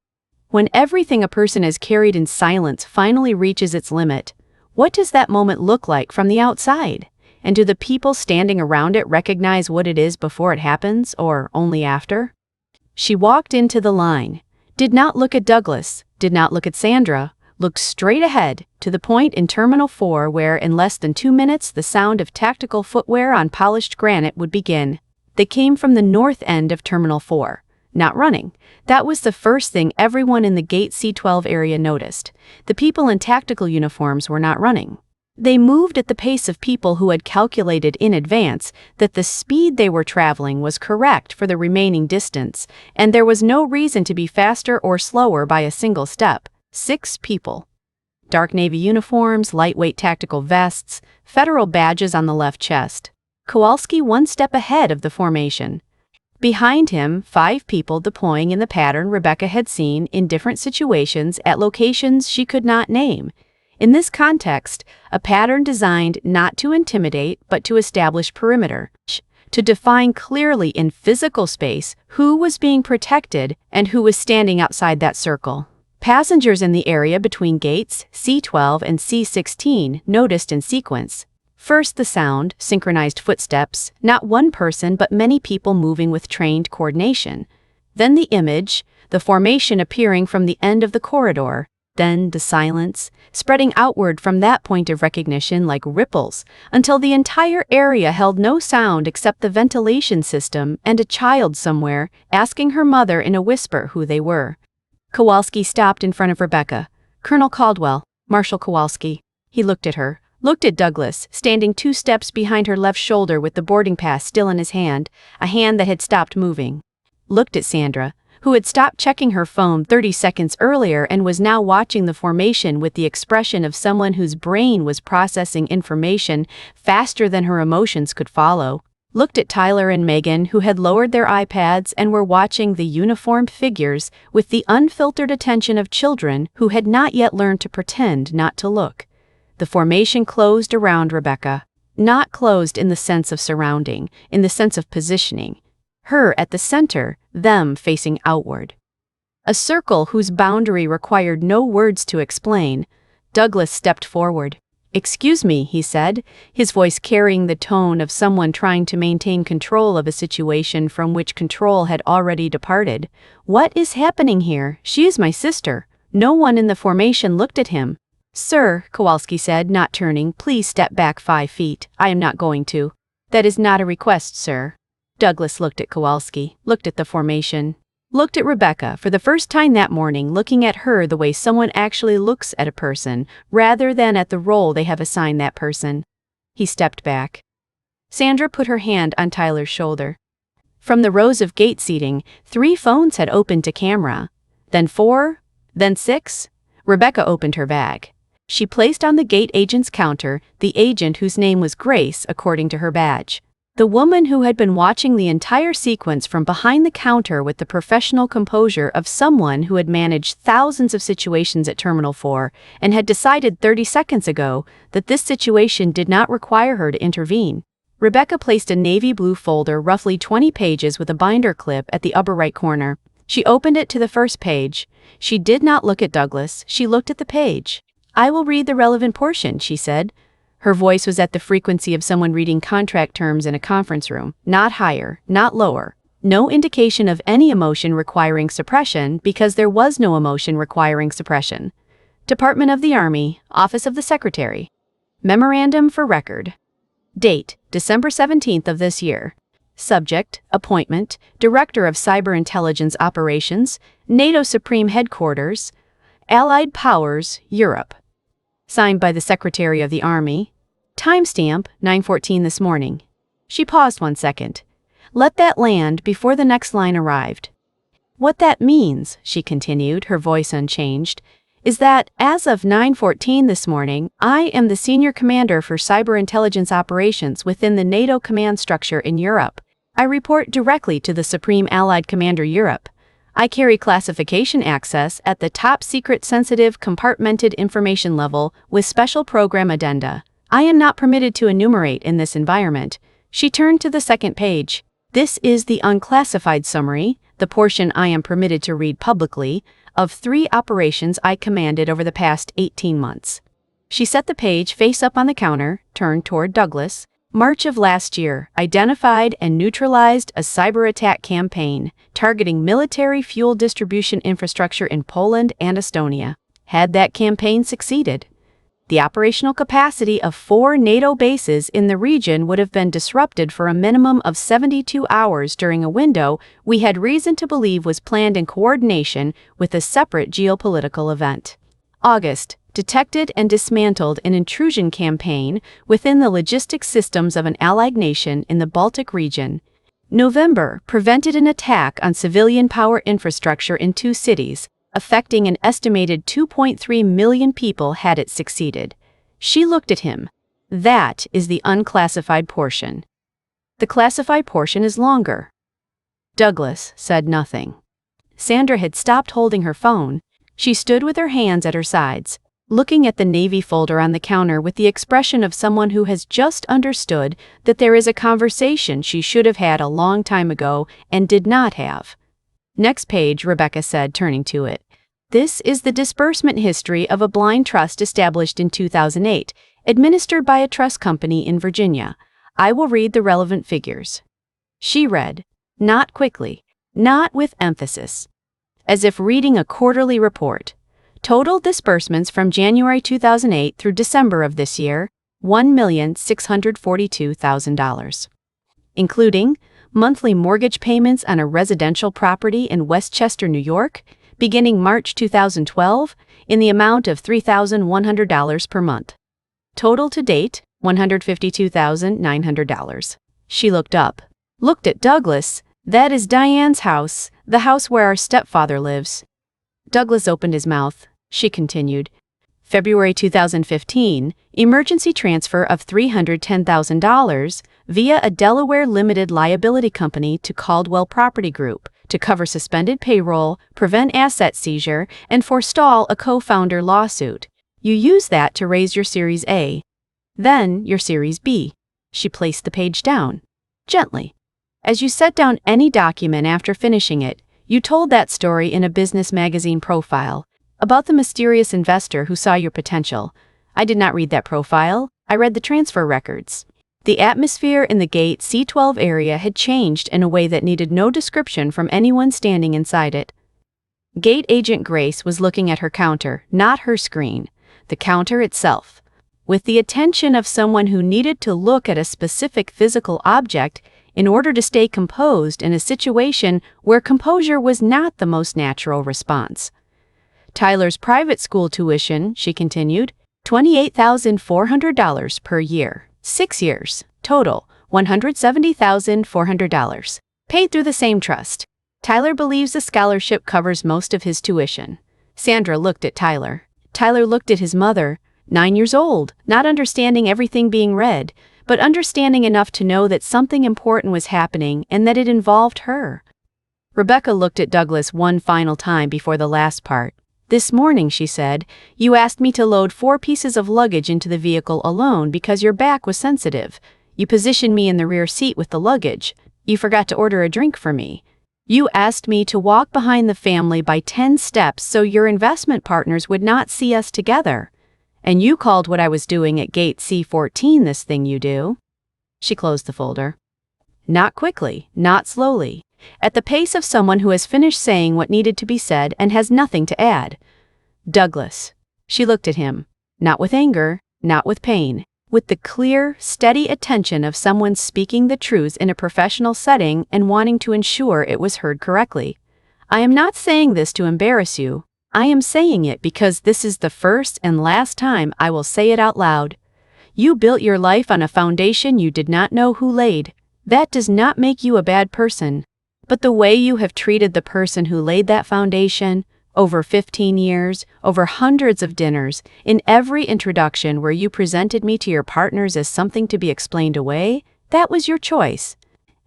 When everything a person has carried in silence finally reaches its limit, what does that moment look like from the outside? And do the people standing around it recognize what it is before it happens, or only after? She walked into the line, did not look at Douglas, did not look at Sandra, looked straight ahead, to the point in Terminal 4 where in less than 2 minutes the sound of tactical footwear on polished granite would begin. They came from the north end of Terminal 4. Not running. That was the first thing everyone in the gate C12 area noticed. The people in tactical uniforms were not running. They moved at the pace of people who had calculated in advance that the speed they were traveling was correct for the remaining distance, and there was no reason to be faster or slower by a single step. 6 people. Dark navy uniforms, lightweight tactical vests, federal badges on the left chest. Kowalski 1 step ahead of the formation. Behind him, 5 people deploying in the pattern Rebecca had seen in different situations at locations she could not name. In this context, a pattern designed not to intimidate but to establish perimeter, to define clearly in physical space who was being protected and who was standing outside that circle. Passengers in the area between gates C12 and C16 noticed in sequence. First the sound, synchronized footsteps, not one person but many people moving with trained coordination. Then the image, the formation appearing from the end of the corridor. Then the silence, spreading outward from that point of recognition like ripples, until the entire area held no sound except the ventilation system and a child somewhere asking her mother in a whisper who they were. Kowalski stopped in front of Rebecca. "Colonel Caldwell, Marshal Kowalski." He looked at her, looked at Douglas, standing 2 steps behind her left shoulder with the boarding pass still in his hand, a hand that had stopped moving. Looked at Sandra, who had stopped checking her phone 30 seconds earlier and was now watching the formation with the expression of someone whose brain was processing information faster than her emotions could follow. Looked at Tyler and Megan, who had lowered their iPads and were watching the uniformed figures with the unfiltered attention of children who had not yet learned to pretend not to look. The formation closed around Rebecca. Not closed in the sense of surrounding, in the sense of positioning. Her at the center, them facing outward. A circle whose boundary required no words to explain. Douglas stepped forward. "Excuse me," he said, his voice carrying the tone of someone trying to maintain control of a situation from which control had already departed. "What is happening here? She is my sister." No one in the formation looked at him. "Sir," Kowalski said, not turning, "please step back 5 feet. I am not going to." "That is not a request, sir." Douglas looked at Kowalski, looked at the formation, looked at Rebecca for the first time that morning, looking at her the way someone actually looks at a person, rather than at the role they have assigned that person. He stepped back. Sandra put her hand on Tyler's shoulder. From the rows of gate seating, 3 phones had opened to camera. Then 4, then 6. Rebecca opened her bag. She placed on the gate agent's counter the agent whose name was Grace according to her badge. The woman who had been watching the entire sequence from behind the counter with the professional composure of someone who had managed thousands of situations at Terminal 4 and had decided 30 seconds ago that this situation did not require her to intervene. Rebecca placed a navy blue folder roughly 20 pages with a binder clip at the upper right corner. She opened it to the first page. She did not look at Douglas, she looked at the page. "I will read the relevant portion," she said. Her voice was at the frequency of someone reading contract terms in a conference room, not higher, not lower. No indication of any emotion requiring suppression because there was no emotion requiring suppression. Department of the Army, Office of the Secretary. Memorandum for record. Date, December 17th of this year. Subject, appointment, Director of Cyberintelligence Operations, NATO Supreme Headquarters, Allied Powers, Europe. Signed by the Secretary of the Army. Timestamp, 9:14 this morning. She paused 1 second. Let that land before the next line arrived. "What that means," she continued, her voice unchanged, "is that, as of 9:14 this morning, I am the Senior Commander for Cyberintelligence Operations within the NATO command structure in Europe. I report directly to the Supreme Allied Commander Europe. I carry classification access at the top secret sensitive compartmented information level with special program addenda. I am not permitted to enumerate in this environment." She turned to the second page. "This is the unclassified summary, the portion I am permitted to read publicly, of 3 operations I commanded over the past 18 months. She set the page face up on the counter, turned toward Douglas. March of last year, identified and neutralized a cyberattack campaign targeting military fuel distribution infrastructure in Poland and Estonia. Had that campaign succeeded, the operational capacity of 4 NATO bases in the region would have been disrupted for a minimum of 72 hours during a window we had reason to believe was planned in coordination with a separate geopolitical event. August, detected and dismantled an intrusion campaign within the logistics systems of an allied nation in the Baltic region. November, prevented an attack on civilian power infrastructure in 2 cities, affecting an estimated 2.3 million people had it succeeded. She looked at him. That is the unclassified portion. The classified portion is longer. Douglas said nothing. Sandra had stopped holding her phone. She stood with her hands at her sides, looking at the navy folder on the counter with the expression of someone who has just understood that there is a conversation she should have had a long time ago and did not have. "Next page," Rebecca said, turning to it. This is the disbursement history of a blind trust established in 2008, administered by a trust company in Virginia. I will read the relevant figures. She read, not quickly, not with emphasis, as if reading a quarterly report. Total disbursements from January 2008 through December of this year, $1,642,000, including monthly mortgage payments on a residential property in Westchester, New York, beginning March 2012, in the amount of $3,100 per month. Total to date, $152,900. She looked up, looked at Douglas. That is Diane's house, the house where our stepfather lives. Douglas opened his mouth. She continued. February 2015, emergency transfer of $310,000 via a Delaware limited liability company to Caldwell Property Group to cover suspended payroll, prevent asset seizure, and forestall a co-founder lawsuit. You use that to raise your Series A. Then your Series B. She placed the page down, gently. As you set down any document after finishing it, you told that story in a business magazine profile about the mysterious investor who saw your potential. I did not read that profile. I read the transfer records. The atmosphere in the Gate C12 area had changed in a way that needed no description from anyone standing inside it. Gate Agent Grace was looking at her counter, not her screen, the counter itself. With the attention of someone who needed to look at a specific physical object in order to stay composed in a situation where composure was not the most natural response. Tyler's private school tuition, she continued, $28,400 per year. 6 years. Total, $170,400. Paid through the same trust. Tyler believes the scholarship covers most of his tuition. Sandra looked at Tyler. Tyler looked at his mother, 9 years old, not understanding everything being read, but understanding enough to know that something important was happening and that it involved her. Rebecca looked at Douglas one final time before the last part. This morning, she said, you asked me to load 4 pieces of luggage into the vehicle alone because your back was sensitive. You positioned me in the rear seat with the luggage. You forgot to order a drink for me. You asked me to walk behind the family by 10 steps so your investment partners would not see us together. And you called what I was doing at Gate C14 this thing you do. She closed the folder. Not quickly, not slowly. At the pace of someone who has finished saying what needed to be said and has nothing to add. Douglas. She looked at him, not with anger, not with pain, with the clear, steady attention of someone speaking the truth in a professional setting and wanting to ensure it was heard correctly. I am not saying this to embarrass you. I am saying it because this is the first and last time I will say it out loud. You built your life on a foundation you did not know who laid. That does not make you a bad person. But the way you have treated the person who laid that foundation, over 15 years, over hundreds of dinners, in every introduction where you presented me to your partners as something to be explained away, that was your choice.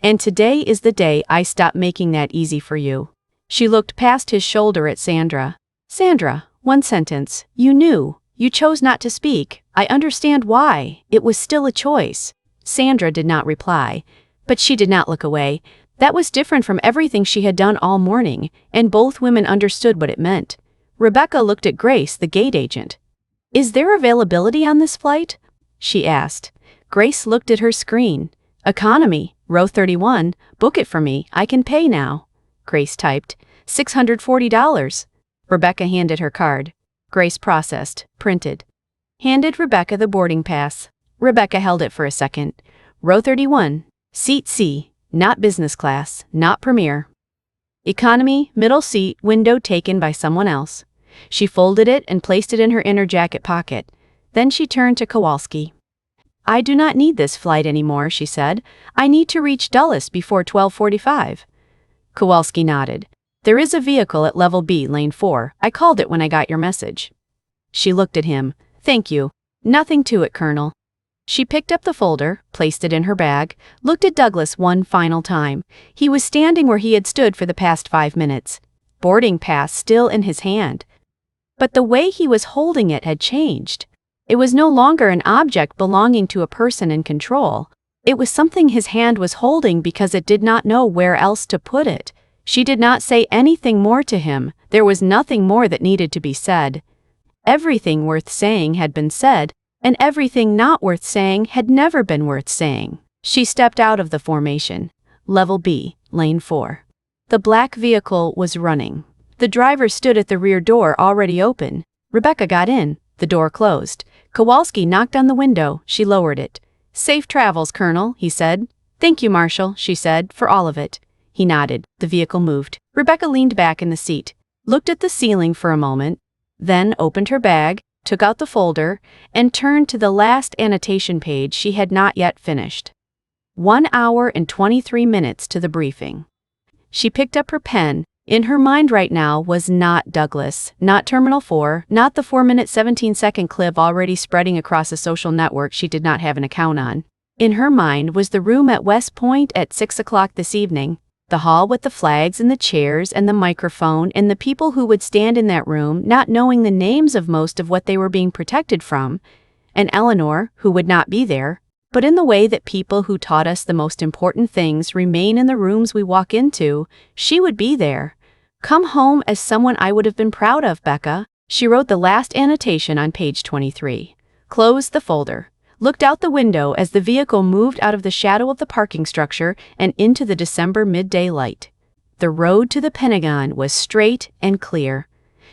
And today is the day I stop making that easy for you. She looked past his shoulder at Sandra. Sandra, one sentence. You knew. You chose not to speak. I understand why. It was still a choice. Sandra did not reply, but she did not look away. That was different from everything she had done all morning, and both women understood what it meant. Rebecca looked at Grace, the gate agent. Is there availability on this flight? She asked. Grace looked at her screen. Economy, row 31, book it for me, I can pay now. Grace typed, $640. Rebecca handed her card. Grace processed, printed. Handed Rebecca the boarding pass. Rebecca held it for a second. Row 31, seat C. Not business class, not premier. Economy, middle seat, window taken by someone else. She folded it and placed it in her inner jacket pocket. Then she turned to Kowalski. I do not need this flight anymore, she said. I need to reach Dulles before 12:45. Kowalski nodded. There is a vehicle at level B, lane 4. I called it when I got your message. She looked at him. Thank you. Nothing to it, Colonel. She picked up the folder, placed it in her bag, looked at Douglas one final time. He was standing where he had stood for the past 5 minutes, boarding pass still in his hand. But the way he was holding it had changed. It was no longer an object belonging to a person in control. It was something his hand was holding because it did not know where else to put it. She did not say anything more to him. There was nothing more that needed to be said. Everything worth saying had been said, and everything not worth saying had never been worth saying. She stepped out of the formation. Level B, Lane 4. The black vehicle was running. The driver stood at the rear door already open. Rebecca got in. The door closed. Kowalski knocked on the window. She lowered it. "Safe travels, Colonel," he said. "Thank you, Marshal," she said, "for all of it." He nodded. The vehicle moved. Rebecca leaned back in the seat, looked at the ceiling for a moment, then opened her bag, took out the folder, and turned to the last annotation page she had not yet finished. 1 hour and 23 minutes to the briefing. She picked up her pen. In her mind right now was not Douglas, not Terminal 4, not the 4-minute 17-second clip already spreading across a social network she did not have an account on. In her mind was the room at West Point at 6 o'clock this evening, the hall with the flags and the chairs and the microphone and the people who would stand in that room not knowing the names of most of what they were being protected from, and Eleanor, who would not be there, but in the way that people who taught us the most important things remain in the rooms we walk into, she would be there. "Come home as someone I would have been proud of, Becca." She wrote the last annotation on page 23. Closed the folder. Looked out the window as the vehicle moved out of the shadow of the parking structure and into the December midday light. The road to the Pentagon was straight and clear.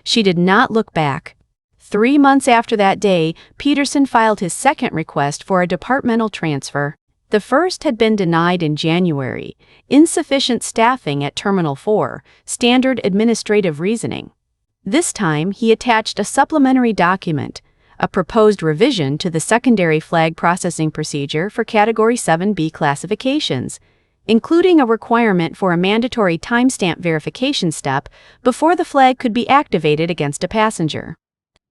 She did not look back. 3 months after that day, Peterson filed his second request for a departmental transfer. The first had been denied in January. Insufficient staffing at Terminal 4, standard administrative reasoning. This time, he attached a supplementary document, a proposed revision to the secondary flag processing procedure for Category 7B classifications, including a requirement for a mandatory timestamp verification step before the flag could be activated against a passenger.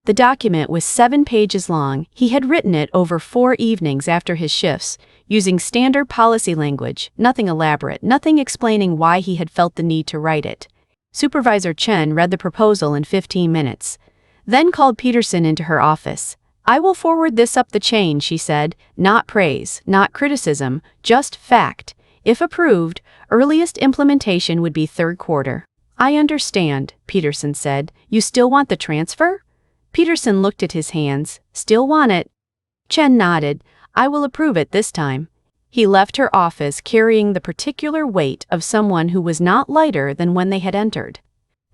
The document was 7 pages long. He had written it over 4 evenings after his shifts, using standard policy language, nothing elaborate, nothing explaining why he had felt the need to write it. Supervisor Chen read the proposal in 15 minutes, then called Peterson into her office. "I will forward this up the chain," she said, "not praise, not criticism, just fact. If approved, earliest implementation would be 3rd quarter. "I understand," Peterson said. "You still want the transfer?" Peterson looked at his hands. "Still want it?" Chen nodded. "I will approve it this time." He left her office carrying the particular weight of someone who was not lighter than when they had entered.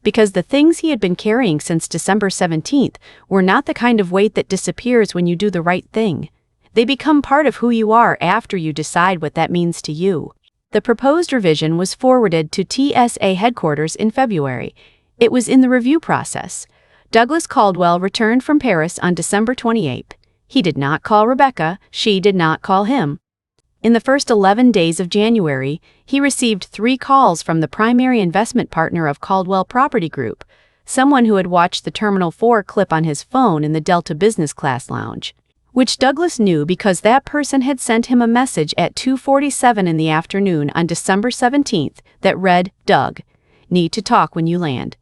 Because the things he had been carrying since December 17th were not the kind of weight that disappears when you do the right thing. They become part of who you are after you decide what that means to you. The proposed revision was forwarded to TSA headquarters in February. It was in the review process. Douglas Caldwell returned from Paris on December 28th. He did not call Rebecca, she did not call him. In the first 11 days of January, he received 3 calls from the primary investment partner of Caldwell Property Group, someone who had watched the Terminal 4 clip on his phone in the Delta Business Class Lounge, which Douglas knew because that person had sent him a message at 2:47 in the afternoon on December 17th that read, "Doug, need to talk when you land."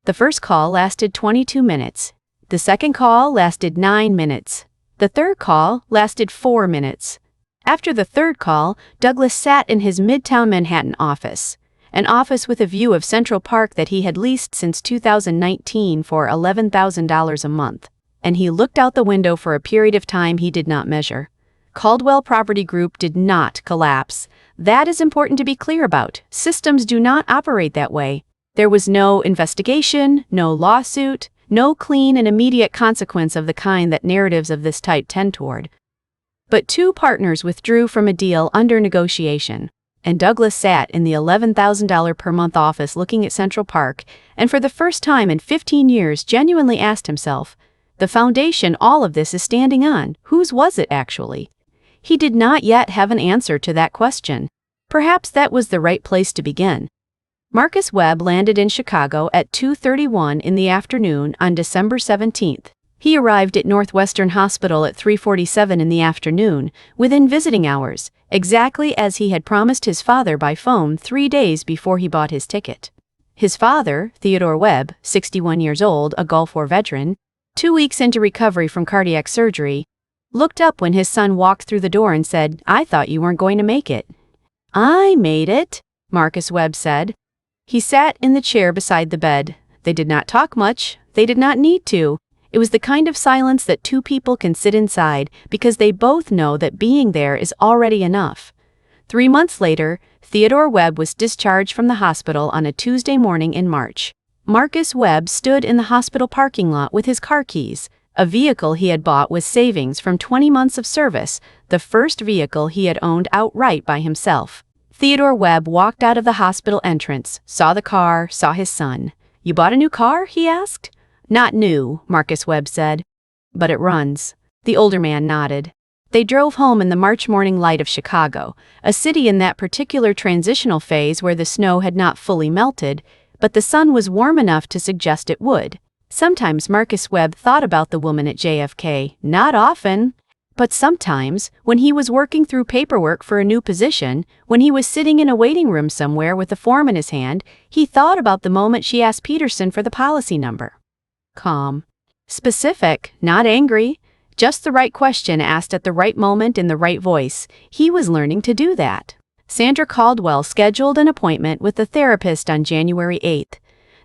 The first call lasted 22 minutes. The second call lasted 9 minutes. The third call lasted 4 minutes. After the third call, Douglas sat in his Midtown Manhattan office, an office with a view of Central Park that he had leased since 2019 for $11,000 a month, and he looked out the window for a period of time he did not measure. Caldwell Property Group did not collapse. That is important to be clear about. Systems do not operate that way. There was no investigation, no lawsuit, no clean and immediate consequence of the kind that narratives of this type tend toward. But 2 partners withdrew from a deal under negotiation, and Douglas sat in the $11,000 per month office looking at Central Park, and for the first time in 15 years genuinely asked himself, the foundation all of this is standing on, whose was it actually? He did not yet have an answer to that question. Perhaps that was the right place to begin. Marcus Webb landed in Chicago at 2:31 in the afternoon on December 17th. He arrived at Northwestern Hospital at 3:47 in the afternoon, within visiting hours, exactly as he had promised his father by phone 3 days before he bought his ticket. His father, Theodore Webb, 61 years old, a Gulf War veteran, 2 weeks into recovery from cardiac surgery, looked up when his son walked through the door and said, "I thought you weren't going to make it." "I made it," Marcus Webb said. He sat in the chair beside the bed. They did not talk much. They did not need to. It was the kind of silence that two people can sit inside because they both know that being there is already enough. 3 months later, Theodore Webb was discharged from the hospital on a Tuesday morning in March. Marcus Webb stood in the hospital parking lot with his car keys, a vehicle he had bought with savings from 20 months of service, the first vehicle he had owned outright by himself. Theodore Webb walked out of the hospital entrance, saw the car, saw his son. "You bought a new car?" he asked. "Not new," Marcus Webb said. "But it runs." The older man nodded. They drove home in the March morning light of Chicago, a city in that particular transitional phase where the snow had not fully melted, but the sun was warm enough to suggest it would. Sometimes Marcus Webb thought about the woman at JFK, not often. But sometimes, when he was working through paperwork for a new position, when he was sitting in a waiting room somewhere with a form in his hand, he thought about the moment she asked Peterson for the policy number. Calm. Specific, not angry. Just the right question asked at the right moment in the right voice. He was learning to do that. Sandra Caldwell scheduled an appointment with the therapist on January 8th.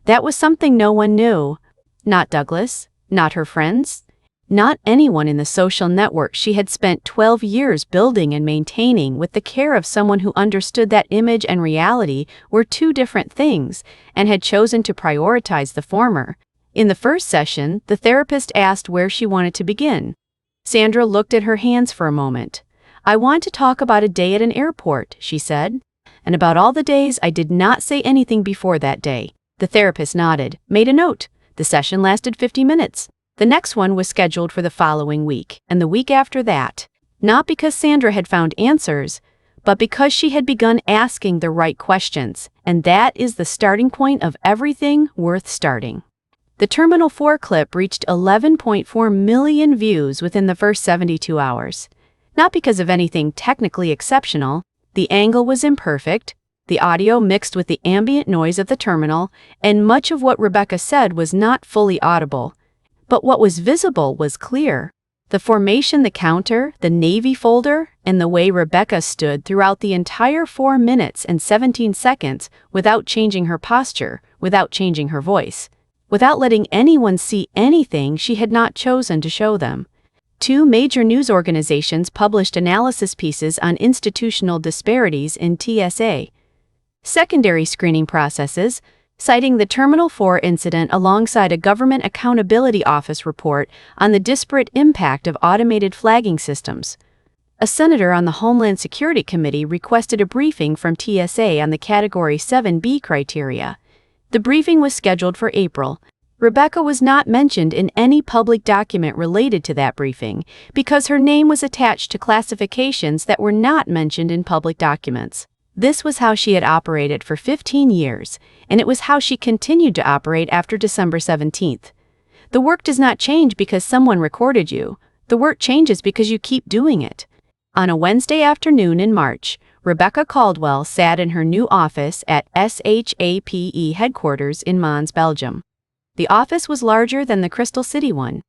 That was something no one knew. Not Douglas, not her friends, not anyone in the social network she had spent 12 years building and maintaining with the care of someone who understood that image and reality were two different things and had chosen to prioritize the former. In the first session, the therapist asked where she wanted to begin. Sandra looked at her hands for a moment. "I want to talk about a day at an airport," she said, "and about all the days I did not say anything before that day." The therapist nodded, made a note. The session lasted 50 minutes. The next one was scheduled for the following week, and the week after that. Not because Sandra had found answers, but because she had begun asking the right questions, and that is the starting point of everything worth starting. The Terminal 4 clip reached 11.4 million views within the first 72 hours. Not because of anything technically exceptional. The angle was imperfect, the audio mixed with the ambient noise of the terminal, and much of what Rebecca said was not fully audible. But what was visible was clear. The formation, the counter, the Navy folder, and the way Rebecca stood throughout the entire 4 minutes and 17 seconds without changing her posture, without changing her voice, without letting anyone see anything she had not chosen to show them. 2 major news organizations published analysis pieces on institutional disparities in TSA. Secondary screening processes, citing the Terminal 4 incident alongside a Government Accountability Office report on the disparate impact of automated flagging systems. A senator on the Homeland Security Committee requested a briefing from TSA on the Category 7B criteria. The briefing was scheduled for April. Rebecca was not mentioned in any public document related to that briefing because her name was attached to classifications that were not mentioned in public documents. This was how she had operated for 15 years, and it was how she continued to operate after December 17th. The work does not change because someone recorded you. The work changes because you keep doing it. On a Wednesday afternoon in March, Rebecca Caldwell sat in her new office at SHAPE headquarters in Mons, Belgium. The office was larger than the Crystal City one.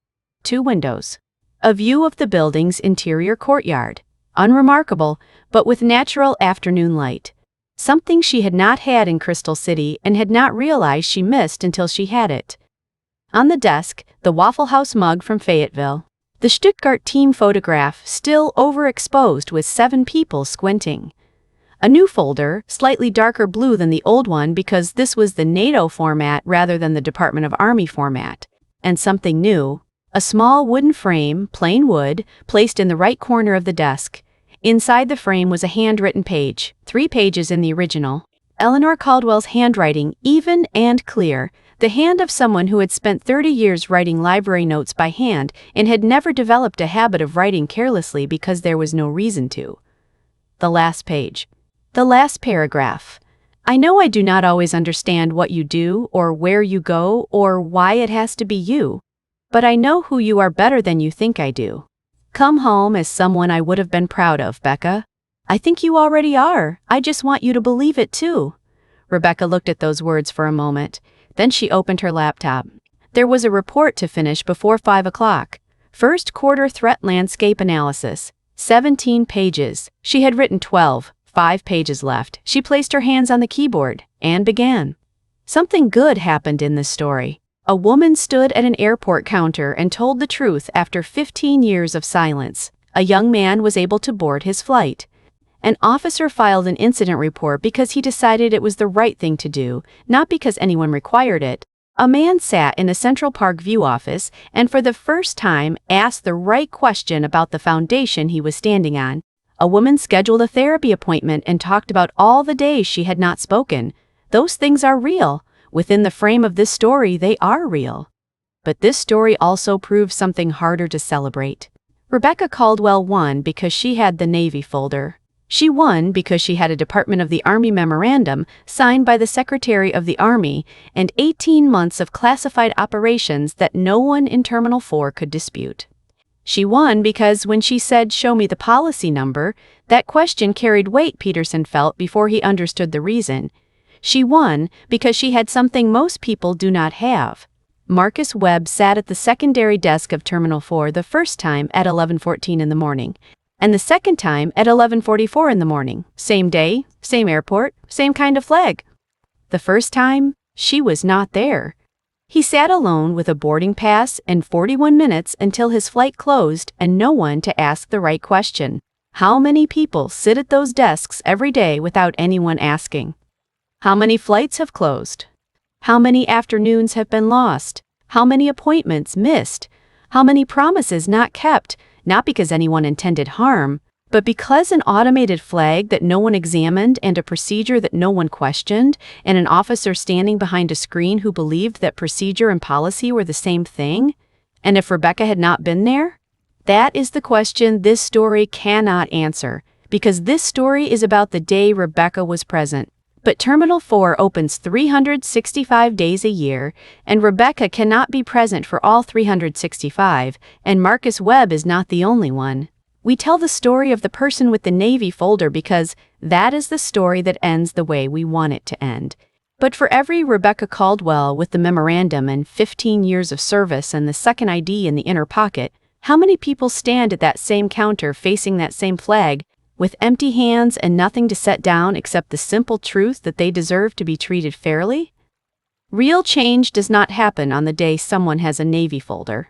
2 windows. A view of the building's interior courtyard. Unremarkable, but with natural afternoon light. Something she had not had in Crystal City and had not realized she missed until she had it. On the desk, the Waffle House mug from Fayetteville. The Stuttgart team photograph still overexposed with 7 people squinting. A new folder, slightly darker blue than the old one because this was the NATO format rather than the Department of Army format. And something new. A small wooden frame, plain wood, placed in the right corner of the desk. Inside the frame was a handwritten page, 3 pages in the original. Eleanor Caldwell's handwriting, even and clear, the hand of someone who had spent 30 years writing library notes by hand and had never developed a habit of writing carelessly because there was no reason to. The last page. The last paragraph. I know I do not always understand what you do or where you go or why it has to be you, but I know who you are better than you think I do. Come home as someone I would have been proud of, Becca. I think you already are. I just want you to believe it too. Rebecca looked at those words for a moment. Then she opened her laptop. There was a report to finish before 5 o'clock. First quarter threat landscape analysis. 17 pages. She had written 12. 5 pages left. She placed her hands on the keyboard and began. Something good happened in this story. A woman stood at an airport counter and told the truth after 15 years of silence. A young man was able to board his flight. An officer filed an incident report because he decided it was the right thing to do, not because anyone required it. A man sat in a Central Park View office and for the first time asked the right question about the foundation he was standing on. A woman scheduled a therapy appointment and talked about all the days she had not spoken. Those things are real. Within the frame of this story, they are real. But this story also proves something harder to celebrate. Rebecca Caldwell won because she had the Navy folder. She won because she had a Department of the Army memorandum signed by the Secretary of the Army and 18 months of classified operations that no one in Terminal 4 could dispute. She won because when she said, "Show me the policy number," that question carried weight, Peterson felt before he understood the reason. She won because she had something most people do not have. Marcus Webb sat at the secondary desk of Terminal 4 the first time at 11:14 in the morning, and the second time at 11:44 in the morning. Same day, same airport, same kind of flag. The first time, she was not there. He sat alone with a boarding pass and 41 minutes until his flight closed and no one to ask the right question. How many people sit at those desks every day without anyone asking? How many flights have closed? How many afternoons have been lost? How many appointments missed? How many promises not kept, not because anyone intended harm, but because an automated flag that no one examined and a procedure that no one questioned, and an officer standing behind a screen who believed that procedure and policy were the same thing? And if Rebecca had not been there? That is the question this story cannot answer, because this story is about the day Rebecca was present. But Terminal 4 opens 365 days a year, and Rebecca cannot be present for all 365, and Marcus Webb is not the only one. We tell the story of the person with the Navy folder because that is the story that ends the way we want it to end. But for every Rebecca Caldwell with the memorandum and 15 years of service and the second ID in the inner pocket, how many people stand at that same counter facing that same flag, with empty hands and nothing to set down except the simple truth that they deserve to be treated fairly? Real change does not happen on the day someone has a Navy folder.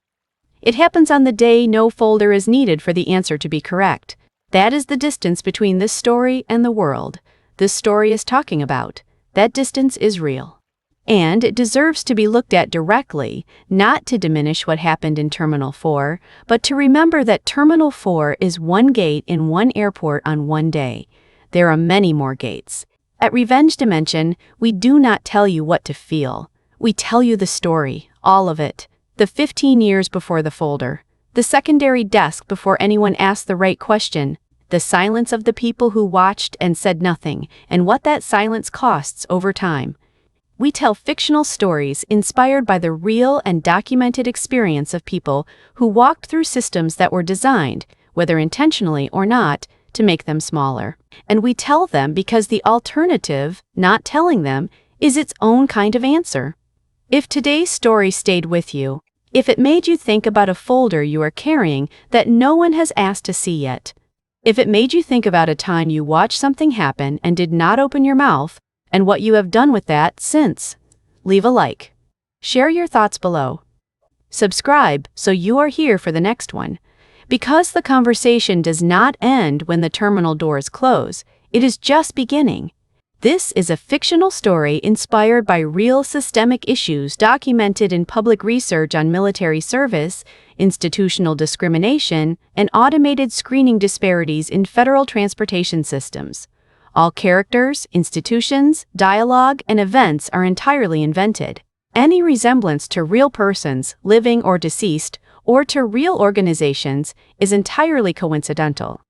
It happens on the day no folder is needed for the answer to be correct. That is the distance between this story and the world this story is talking about. That distance is real. And it deserves to be looked at directly, not to diminish what happened in Terminal 4, but to remember that Terminal 4 is one gate in one airport on one day. There are many more gates. At Revenge Dimension, we do not tell you what to feel. We tell you the story, all of it. The 15 years before the folder. The secondary desk before anyone asked the right question. The silence of the people who watched and said nothing, and what that silence costs over time. We tell fictional stories inspired by the real and documented experience of people who walked through systems that were designed, whether intentionally or not, to make them smaller. And we tell them because the alternative, not telling them, is its own kind of answer. If today's story stayed with you, if it made you think about a folder you are carrying that no one has asked to see yet, if it made you think about a time you watched something happen and did not open your mouth, and what you have done with that since, leave a like. Share your thoughts below. Subscribe so you are here for the next one. Because the conversation does not end when the terminal doors close, it is just beginning. This is a fictional story inspired by real systemic issues documented in public research on military service, institutional discrimination, and automated screening disparities in federal transportation systems. All characters, institutions, dialogue, and events are entirely invented. Any resemblance to real persons, living or deceased, or to real organizations is entirely coincidental.